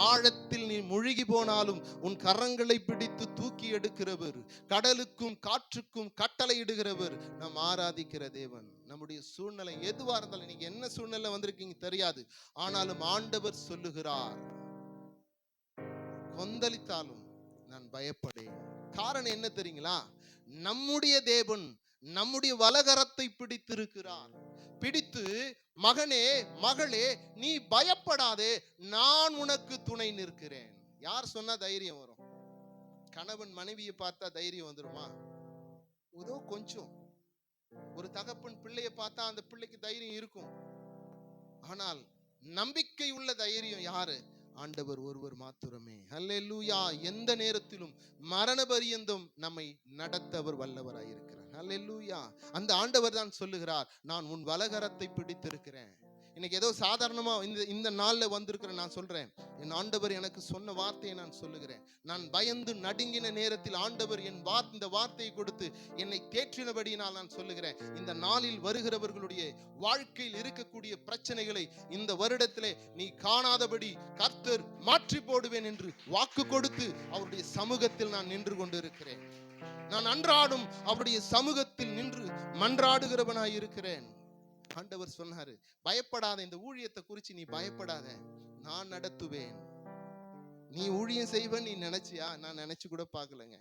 ஆழத்தில் நீ முழுகி போனாலும் உன் கரங்களை பிடித்து தூக்கி எடுக்கிறவர், கடலுக்கும் காற்றுக்கும் கட்டளையிடுகிறவர் நாம் ஆராதிக்கிற தேவன். நம்முடைய சூழ்நிலை எதுவா இருந்தாலும், நீங்க என்ன சூழ்நிலை வந்திருக்கீங்க தெரியாது, ஆனாலும் ஆண்டவர் சொல்லுகிறார், கொந்தளித்தாலும் நான் பயப்படேன். காரணம் என்ன தெரியுங்களா? நம்முடைய தேவன் நம்முடைய வலகரத்தை பிடித்திருக்கிறார். பிடித்து, மகனே மகளே நீ பயப்படாதே, நான் உனக்கு துணை நிற்கிறேன். யார் சொன்னா தைரியம் வரும்? கணவன் மனைவியை பார்த்தா தைரியம் வந்துருமா? ஏதோ கொஞ்சம். ஒரு தகப்பன் பிள்ளையை பார்த்தா அந்த பிள்ளைக்கு தைரியம் இருக்கும். ஆனால் நம்பிக்கை உள்ள தைரியம் யாரு? ஆண்டவர் ஒருவர் மாத்திரமே. அல்லேலூயா. எந்த நேரத்திலும் மரண பரியந்தம் நம்மை நடத்தவர் வல்லவராயிருக்கிறார். அல்லேலூயா. அந்த ஆண்டவர் தான் சொல்லுகிறார், நான் உன் வலகரத்தை பிடித்திருக்கிறேன். இன்னைக்கு ஏதோ சாதாரணமா இந்த நாள்ல வந்திருக்கிற நான் சொல்றேன், என் ஆண்டவர் எனக்கு சொன்ன வார்த்தையை நான் சொல்லுகிறேன். நான் பயந்து நடுங்கின நேரத்தில் ஆண்டவர் இந்த வார்த்தையை கொடுத்து என்னை தேற்றினபடியினால் நான் சொல்லுகிறேன், இந்த நாளில் வருகிறவர்களுடைய வாழ்க்கையில் இருக்கக்கூடிய பிரச்சனைகளை இந்த வருடத்திலே நீ காணாதபடி கர்த்தர் மாற்றி போடுவேன் என்று வாக்கு கொடுத்து அவருடைய சமூகத்தில் நான் நின்று கொண்டிருக்கிறேன். நான் அன்றாடும் அவருடைய சமூகத்தில் நின்று மன்றாடுகிறவனாய் இருக்கிறேன். ஆண்டவர் சொன்னாரு, பயப்படாத, இந்த ஊழியத்தை குறித்து நீ பயப்படாத, நான் நடத்துவேன். நீ ஊழியம் செய்வ நீ நினைச்சியா? நான் நினைச்சு கூட பார்க்கலங்க.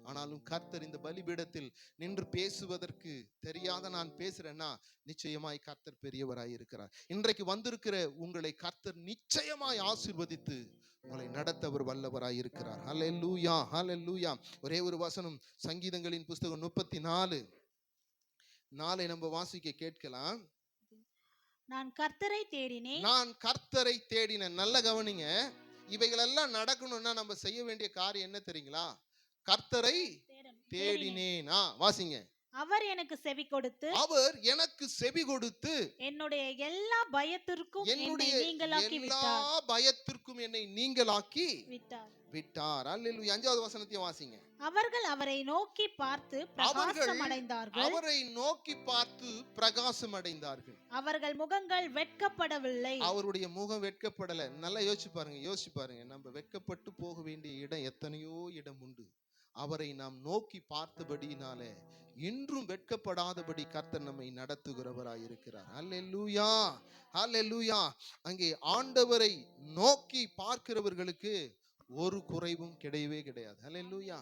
ஆனாலும் கர்த்தர் இந்த பலிபீடத்தில் நின்று பேசுவதற்கு தெரியாத நான் பேசுறேன்னா நிச்சயமாய் கர்த்தர் பெரியவராய் இருக்கிறார். இன்றைக்கு வந்திருக்கிற உங்களை கர்த்தர் நிச்சயமாய் ஆசீர்வதித்து உங்களை நடத்தவர் வல்லவராய் இருக்கிறார். ஹல்லேலூயா, ஹல்லேலூயா. ஒரே ஒரு வசனம், சங்கீதங்களின் புஸ்தகம் 34 நம்ம வாசிக்க கேட்கலாம். நான் கர்த்தரை தேடினேன். நல்ல கவனிங்க. இவைகளெல்லாம் நடக்கணும்னா நம்ம செய்ய வேண்டிய காரியம் என்ன தெரியுங்களா? கர்த்தரை தேடினேன். வாசிங்க. அவர் எனக்கு செவி கொடுத்து என்னுடைய எல்லா பயத்திற்கும் என்னை நீங்களாக்கி விட்டார். அல்லேலூயா. 5வது வசனத்தையும் வாசிங்க. அவர்கள் அவரை நோக்கி பார்த்து பிரகாசம் அடைந்தார்கள். அவர்கள் முகங்கள் வெட்கப்படவில்லை. அவருடைய முகம் வெட்கப்படல. நல்லா யோசிச்சு பாருங்க. நம்ம வெட்கப்பட்டு போக வேண்டிய இடம் எத்தனையோ இடம் உண்டு. அவரை நாம் நோக்கி பார்த்தபடியினாலே இன்றும் வெட்கப்படாதபடி கர்த்தர் நம்மை நடத்துகிறவராய் இருக்கிறார். அல்லேலூயா, அல்லேலூயா. அங்கே ஆண்டவரை நோக்கி பார்க்கிறவர்களுக்கு ஒரு குறைவும் கிடையவே கிடையாது. அல்லேலூயா.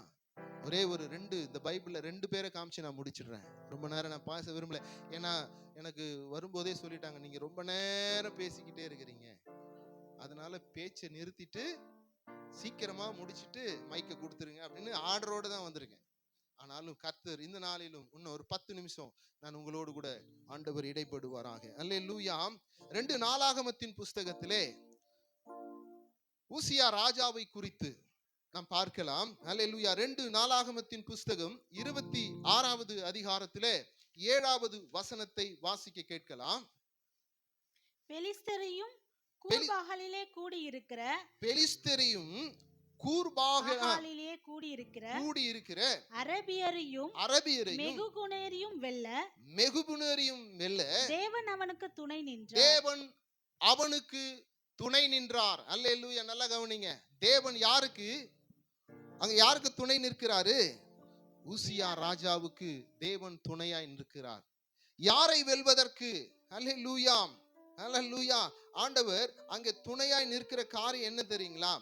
ஒரே ஒரு இந்த பைபிள்ல 2 பேரை காமிச்சு நான் முடிச்சிடுறேன். ரொம்ப நேரம் நான் பேச விரும்பல. ஏன்னா எனக்கு வரும்போதே சொல்லிட்டாங்க, நீங்க ரொம்ப நேரம் பேசிக்கிட்டே இருக்கிறீங்க, அதனால பேச்சை நிறுத்திட்டு சீக்கிரமா முடிச்சிட்டு மைக்க கொடுத்துருங்க அப்படின்னு ஆர்டரோட தான் வந்திருக்கேன். ஆனாலும் கர்த்தர் இந்த நாளிலும் இன்னும் ஒரு 10 நிமிஷம் நான் உங்களோடு கூட ஆண்டவர் இடைப்படுவாராக. அல்லேலூயா. 2 நாளாகமத்தின் புஸ்தகத்திலே ஊசியா ராஜாவை குறித்து நாம் பார்க்கலாம். அல்லேலூயா. 2 நாளாகமத்தின் புஸ்தகம் 26வது அதிகாரத்திலே 7வது வசனத்தை வாசிக்க கேட்கலாம். பெலிஸ்தரையும் கூர்பாக கூடியிருக்கிற அரபியரையும் மெகுபுனேரியும் வெல்ல தேவன் அவனுக்கு துணை நின்றார். அல்லேலூயா. நல்லா கவனிங்க. தேவன் யாருக்கு துணை நிற்கிறாரு? உசியா ராஜாவுக்கு தேவன் துணையாய் நிற்கிறார். யாரை வெல்வதற்கு? அல்லேலூயா, அல்லேலூயா. ஆண்டவர் அங்கே துணையாய் நிற்கிற காரியம் என்ன தெரியுங்களா?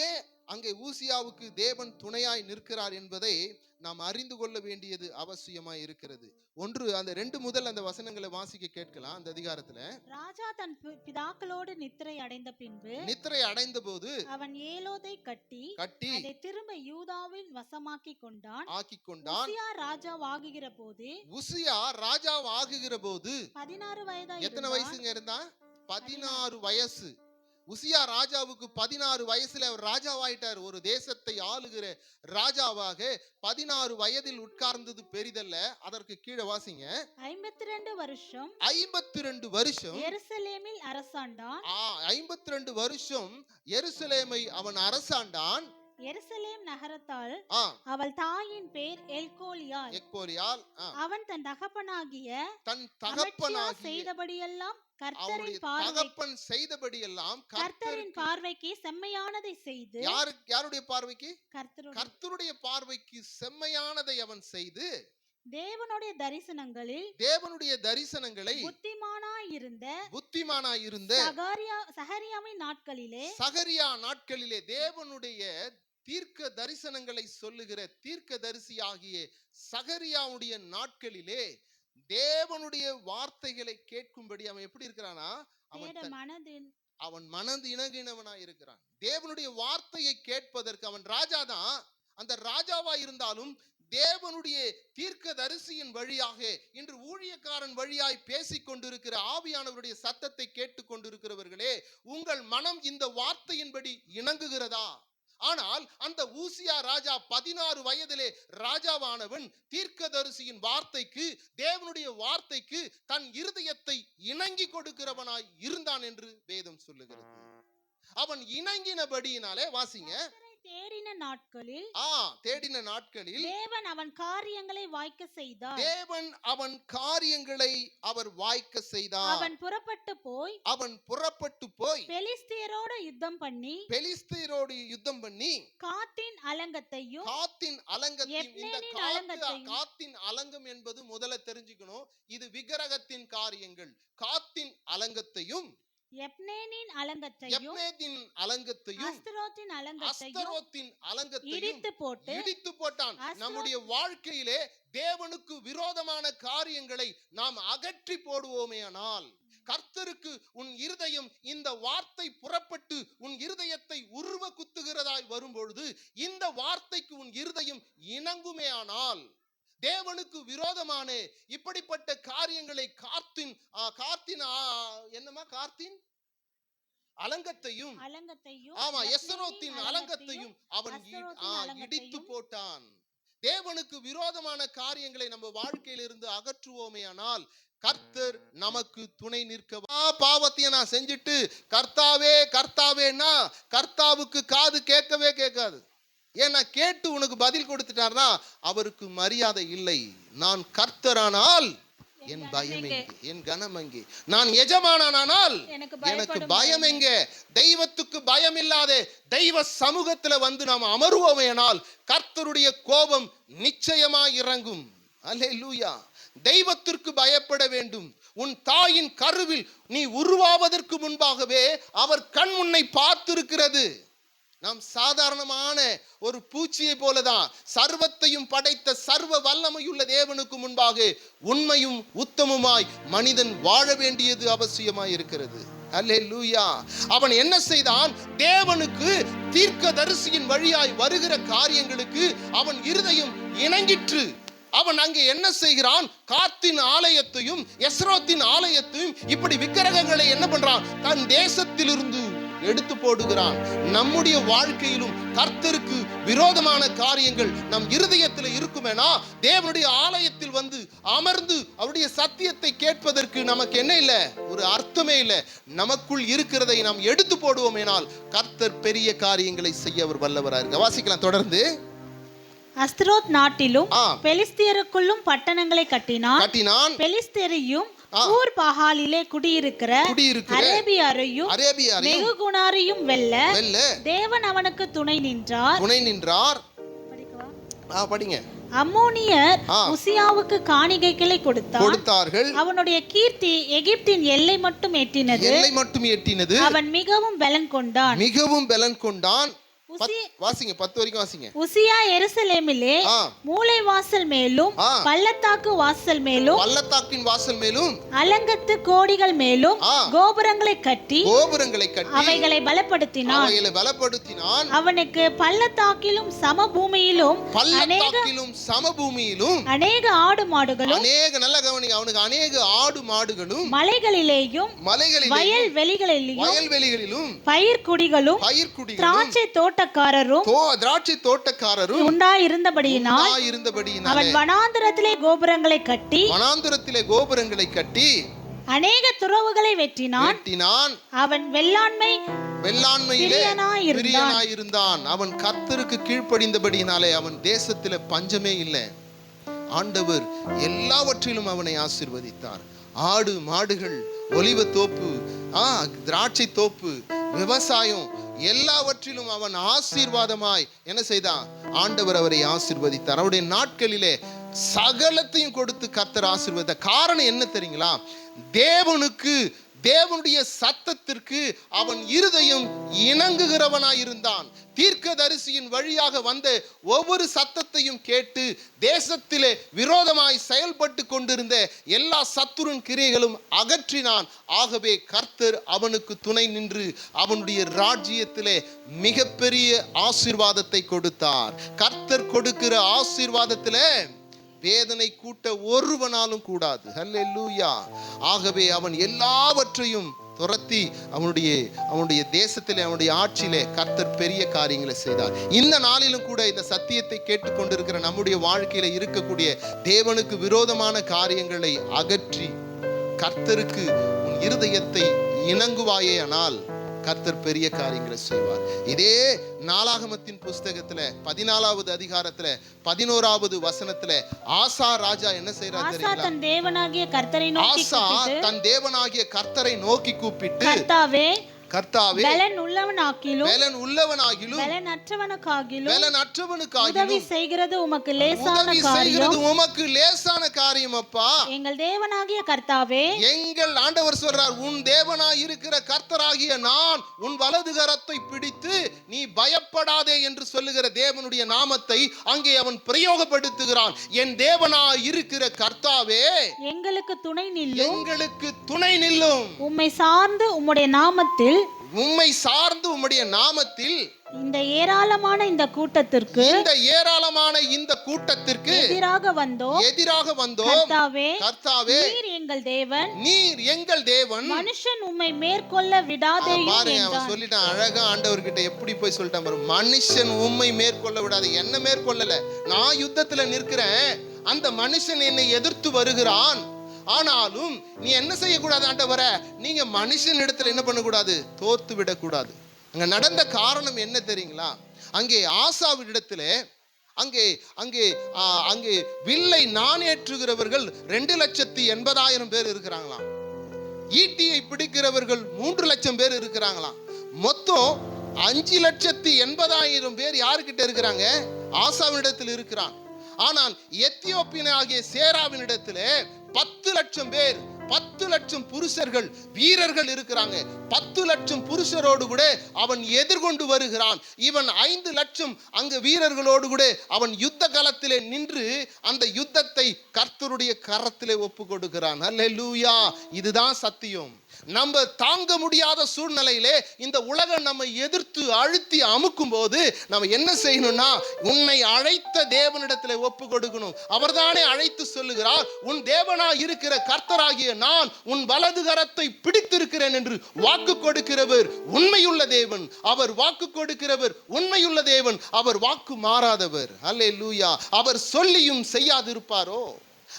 ஏன் அங்கே ஊசியாவுக்கு தேவன் துணையாய் நிற்கிறார் என்பதை நாம் அறிந்து கொள்ள வேண்டியது அவசியமாய் இருக்கிறது. ஒன்று, அந்த 2 முதல் அந்த வசனங்களை வாசிக்க கேட்கலாம். அந்த அதிகாரத்துல, ராஜா தன் பிதாக்களோடு நித்திரை அடைந்த போது அவன் ஏலோதை கட்டி அதை திரும்ப யூதாவில் வசமாக்கி கொண்டான். உசியா ராஜாவாகுகிற போது 16 வயதாய். எத்தனை வயசுங்க இருந்தா? 16 வயசு. உசியா ராஜாவுக்கு 16 வயசுல அவர் ராஜாவாயிட்டார். ஒரு தேசத்தை ஆளுகிற ராஜாவாக 16 வயதில் உட்கார்ந்தது பெரிதல்ல. அதற்கு கீழே வாசிங்க. 52 வருஷம் எருசலேமில் அரசாண்டான். 52 வருஷம் எருசலேமை அவன் அரசாண்டான். எருசலேம் நகரத்தால் அவள் தாயின் பேர் எக்கோலியாள். அவன் தன் தகப்பனாகிய செய்தபடியெல்லாம் கர்த்தரின் பார்வைக்கு செம்மையானதை செய்து. யாருடைய பார்வைக்கு? கர்த்தருடைய பார்வைக்கு செம்மையானதை அவன் செய்து தேவனுடைய தரிசனங்களை புத்திமானாயிருந்த சகரியா நாட்களிலே தேவனுடைய தீர்க்க தரிசனங்களை சொல்லுகிற தீர்க்க தரிசியாகிய சகரியாவுடைய நாட்களிலே தேவனுடைய வார்த்தைகளை கேட்கும்படி அவன் எப்படி இருக்கிறானா? அவன் மனது இணங்கினவனாய் இருக்கிறான். தேவனுடைய வார்த்தையை கேட்பதற்கு அவன் ராஜாதான். அந்த ராஜாவா இருந்தாலும் தேவனுடைய தீர்க்க தரிசியின் வழியாக இன்று ஊழியக்காரன் வழியாய் பேசிக் கொண்டிருக்கிற ஆவியானவருடைய சத்தத்தை கேட்டுக் கொண்டிருக்கிறவர்களே, உங்கள் மனம் இந்த வார்த்தையின்படி இணங்குகிறதா? ஆனால் அந்த ஊசியா ராஜா 16 வயதிலே ராஜாவானவன் தீர்க்கதரிசியின் வார்த்தைக்கு, தேவனுடைய வார்த்தைக்கு தன் இருதயத்தை இணங்கி கொடுக்கிறவனாய் இருந்தான் என்று வேதம் சொல்லுகிறது. அவன் இணங்கினபடியினாலே வாசிங்க. தேடின நாட்களில் தேவன் அவன் காரியங்களை வாய்க்க செய்தார். அவர் வாய்க்க செய்தார். அவன் புறப்பட்டு போய் பெலிஸ்தியரோடு யுத்தம் பண்ணி காத்தின் அலங்கத்தையும் காத்தின் அலங்கம் என்பது முதல்ல தெரிஞ்சுக்கணும். இது விக்கிரகத்தின் காரியங்கள். காத்தின் அலங்கத்தையும் எப்னேனின் அலங்கத்தையும் அஸ்தரோத்தின் அலங்கத்தையும் இடித்து போட்டான். நம்முடைய வாழ்க்கையிலே தேவனுக்கு விரோதமான காரியங்களை நாம் அகற்றி போடுவோமேயானால், கர்த்தருக்கு உன் இருதயம் இந்த வார்த்தை புறப்பட்டு உன் இருதயத்தை உருவ குத்துகிறதாய் வரும்பொழுது, இந்த வார்த்தைக்கு உன் இருதயம் இணங்குமேயானால், தேவனுக்கு விரோதமான இப்படிப்பட்ட காரியங்களை காத்தின் அலங்கத்தையும் எஸ்ரோத்தின் அலங்கத்தையும் அவன் இடித்து போட்டான். தேவனுக்கு விரோதமான காரியங்களை நம்ம வாழ்க்கையிலிருந்து அகற்றுவோமேயானால் கர்த்தர் நமக்கு துணை நிற்க. பாவத்தையும் நான் செஞ்சுட்டு கர்த்தாவேன்னா கர்த்தாவுக்கு காது கேட்கவே கேட்காது. ஏன்னா கேட்டு உனக்கு பதில் கொடுத்துட்டார்னா அவருக்கு மரியாதை இல்லை. நான் கர்த்தரானால் என் பயம் எங்கே? என் கனம் எங்கே? நான் எஜமானானால் எனக்கு பயம் எங்கே? தெய்வத்துக்கு பயம் இல்லாத தெய்வ சமூகத்துல வந்து நாம் அமருவோமேனால் கர்த்தருடைய கோபம் நிச்சயமா இறங்கும். அல்லேலூயா. தெய்வத்திற்கு பயப்பட வேண்டும். உன் தாயின் கருவில் நீ உருவாவதற்கு முன்பாகவே அவர் கண் உன்னை பார்த்திருக்கிறது. நாம் சாதாரணமான ஒரு பூச்சியை போலதான் சர்வத்தையும் படைத்த சர்வ வல்லமையுள்ள தேவனுக்கு முன்பாக உண்மையும் உத்தமமாய் மனிதன் வாழ வேண்டியது அவசியமாய் இருக்கிறது. அல்லேலூயா. அவன் என்ன செய்தான்? தேவனுக்கு தீர்க்கதரிசியின் வழியாய் வருகிற காரியங்களுக்கு அவன் இருதயம் இணங்கிற்று. அவன் அங்கே என்ன செய்கிறான்? காத்தின் ஆலயத்தையும் எஸ்ரோத்தின் ஆலயத்தையும் இப்படி விக்கிரகங்களை என்ன பண்றான்? தன் தேசத்திலிருந்து எடுத்து போடுகிறான். நம்முடைய வாழ்க்கையிலும் கர்த்தருக்கு விரோதமான காரியங்கள் நம் இருதயத்தில் இருக்குமேனா, தேவனுடைய ஆலயத்தில் வந்து அமர்ந்து அவருடைய சத்தியத்தை கேட்பதற்கு நமக்கு என்ன இல்லை, ஒரு அர்த்தமே இல்லை. நமக்குள் இருக்கிறதை நாம் எடுத்து போடுவோமேனால் கர்த்தர் பெரிய காரியங்களை செய்ய அவர் வல்லவராக இருக்க. வாசிக்கலாம் தொடர்ந்து. அஸ்தரோத் நாட்டிலும் பெலிஸ்தியருக்குள்ளும் பட்டணங்களை கட்டினான். பெலிஸ்தியரையும் ஊர் பகாலிலே குடியிருக்கிற அரேபியரையும் வெகுகுணாரையும் வெல்ல தேவன் அவனுக்கு துணை நின்றார். படிங்க. அம்மோனியர் உசியாவுக்கு காணிக்கைகளை கொடுத்தார்கள். அவனுடைய கீர்த்தி எகிப்தின் எல்லை மட்டும் எட்டினது. அவன் மிகவும் பலன் கொண்டான். வாசிங்க 10 வரைக்கும் வாசிங்க. உசியா எருசலேமிலே மூலை வாசல் மேலும் பள்ளத்தாக்கின் வாசல் மேலும் அலங்கத்து கோடிகள் மேலும் கோபுரங்களை கட்டி அவைகளை பலப்படுத்தினான். அவனுக்கு பள்ளத்தாக்கிலும் சமபூமியிலும் அநேக ஆடு மாடுகளும் அவனுக்கு அநேக ஆடு மாடுகளும் மலைகளிலேயும் வயல்வெளிகளிலும் பயிர்க்குடிகளும் திராட்சை தோட்டக்காரரும் உண்டாயிருந்தபடியினால் அவன் வனாந்தரத்திலே கோபுரங்களை கட்டி அநேக துறவுகளை வெட்டினான். அவன் வெள்ளாண்மையிலே பிரியனாயிருந்தான். அவன் கர்த்தருக்கு கீழ்ப்படிந்தபடியினாலே அவன் தேசத்திலே பஞ்சமே இல்லை. ஆண்டவர் எல்லாவற்றிலும் அவனை ஆசீர்வதித்தார். ஆடு மாடுகள், ஒலிவ தோப்பு, திராட்சை தோப்பு, விவசாயம், எல்லாவற்றிலும் அவன் ஆசீர்வாதமாய் என்ன செய்தான்? ஆண்டவர் அவரை ஆசீர்வதித்தார். அவருடைய நாட்களிலே சகலத்தையும் கொடுத்து கர்த்தர் ஆசீர்வதித்தார். காரணம் என்ன தெரியுங்களா? தேவனுடைய சத்தத்திற்கு அவன் இருதயம் இணங்குகிறவனாயிருந்தான். தீர்க்கதரிசியின் வழியாக வந்த ஒவ்வொரு சத்தத்தையும் கேட்டு தேசத்திலே விரோதமாய் செயல்பட்டு கொண்டிருந்த எல்லா சத்துருன் கிரியைகளும் அகற்றினான். ஆகவே கர்த்தர் அவனுக்கு துணை நின்று அவனுடைய ராஜ்யத்திலே மிகப்பெரிய ஆசீர்வாதத்தை கொடுத்தார். கர்த்தர் கொடுக்கிற ஆசீர்வாதத்திலே வேதனை கூட்ட ஒருவனாலும் கூடாது. ஹல்லேலூயா. ஆகவே அவன் எல்லாவற்றையும் துரத்தி அவனுடைய தேசத்திலே, அவனுடைய ஆட்சியிலே கர்த்தர் பெரிய காரியங்களை செய்தார். இந்த நாளிலும் கூட இந்த சத்தியத்தை கேட்டுக்கொண்டிருக்கிற நம்முடைய வாழ்க்கையில இருக்கக்கூடிய தேவனுக்கு விரோதமான காரியங்களை அகற்றி கர்த்தருக்கு உன் இருதயத்தை இணங்குவாயேயானால் கர்த்தர் பெரிய காரியங்களை செய்வார். இதே நாளாகமத்தின் புஸ்தகத்துல 14வது அதிகாரத்துல 11வது வசனத்துல ஆசா ராஜா என்ன செய்றார் தெரியுமா? ஆசா தன் தேவனாகிய கர்த்தரை நோக்கி கூப்பிட்டு கர்த்தாவே பலன் உள்ளவனாகிலும் பலனற்றவனுக்காகிலும் உதவி செய்கிறது உமக்கு லேசான காரியம் அப்பா. எங்கள் தேவனாகிய கர்த்தாவே, எங்கள் ஆண்டவர் சொல்றார், உன் தேவனாய் இருக்கிற கர்த்தராகிய நான் உன் வலது கரத்தை பிடித்து நீ பயப்படாதே என்று சொல்லுகிற தேவனுடைய நாமத்தை அங்கே அவன் பிரயோகப்படுத்துகிறான். என் தேவனாய் இருக்கிற கர்த்தாவே, எங்களுக்கு துணை நில்லும். உம்மை சார்ந்து உம்முடைய நாமத்தில் இந்த ஏராளமான இந்த கூட்டத்திற்கு எதிராக வந்தோம். கர்த்தாவே, நீர் எங்கள் தேவன். மனுஷன் உம்மை மேற்கொள்ள விடாதேயும் என்றான். சொல்லிட்டான் அழகா. ஆண்டவர்கிட்ட எப்படி போய் சொல்லிட்டான் பாரு. மனுஷன் உம்மை மேற்கொள்ள விடாது. என்ன மேற்கொள்ளல, நான் யுத்தத்துல நிற்கிறேன். அந்த மனுஷன் என்னை எதிர்த்து வருகிறான். ஆனாலும் நீ என்ன செய்யக்கூடாது ஆண்டவரே, நீங்க மனுஷன் இடத்துல என்ன பண்ணக்கூடாது, தோர்த்து விடக்கூடாது. அங்க நடந்த காரணம் என்ன தெரியுங்களா? அங்கே ஆசாவிடத்துல அங்கே வில்லை நாணேற்றுகிறவர்கள் 2,80,000 பேர் இருக்கிறாங்களாம். ஈட்டியை பிடிக்கிறவர்கள் 3 லட்சம் பேர் இருக்கிறாங்களாம். மொத்தம் 5,80,000 பேர் யாருக்கிட்ட இருக்கிறாங்க? ஆசாவினிடத்தில் இருக்கிறான். ஆனால் எத்தியோப்பியனாகிய சேராவினிடத்திலே 10 லட்சம் பேர், 10 லட்சம் புருஷர்கள், வீரர்கள் இருக்கிறாங்க. 10 லட்சம் புருஷரோடு கூட அவன் எதிர்கொண்டு வருகிறான். இவன் 5 லட்சம் அங்கு வீரர்களோடு கூட அவன் யுத்த களத்திலே நின்று அந்த யுத்தத்தை கர்த்தருடைய கரத்திலே ஒப்பு கொடுக்கிறான். அல்லேலூயா. இதுதான் சத்தியம். நம்ம தாங்க முடியாத சூழ்நிலையிலே இந்த உலகம் நம்ம எதிர்த்து அழுத்தி அமுக்கும் போது நம்ம என்ன செய்யணும்னா, உன்னை அழைத்த தேவனிடத்தில் ஒப்பு கொடுக்கணும். அவர்தானே அழைத்து சொல்லுகிறார், உன் தேவனாய் இருக்கிற கர்த்தராகிய நான் உன் வலது கரத்தை பிடித்திருக்கிறேன் என்று வாக்கு கொடுக்கிறவர் உண்மையுள்ள தேவன். அவர் வாக்கு கொடுக்கிறவர் உண்மையுள்ள தேவன். அவர் வாக்கு மாறாதவர். அல்லேலூயா. அவர் சொல்லியும் செய்யாதிருப்பாரோ?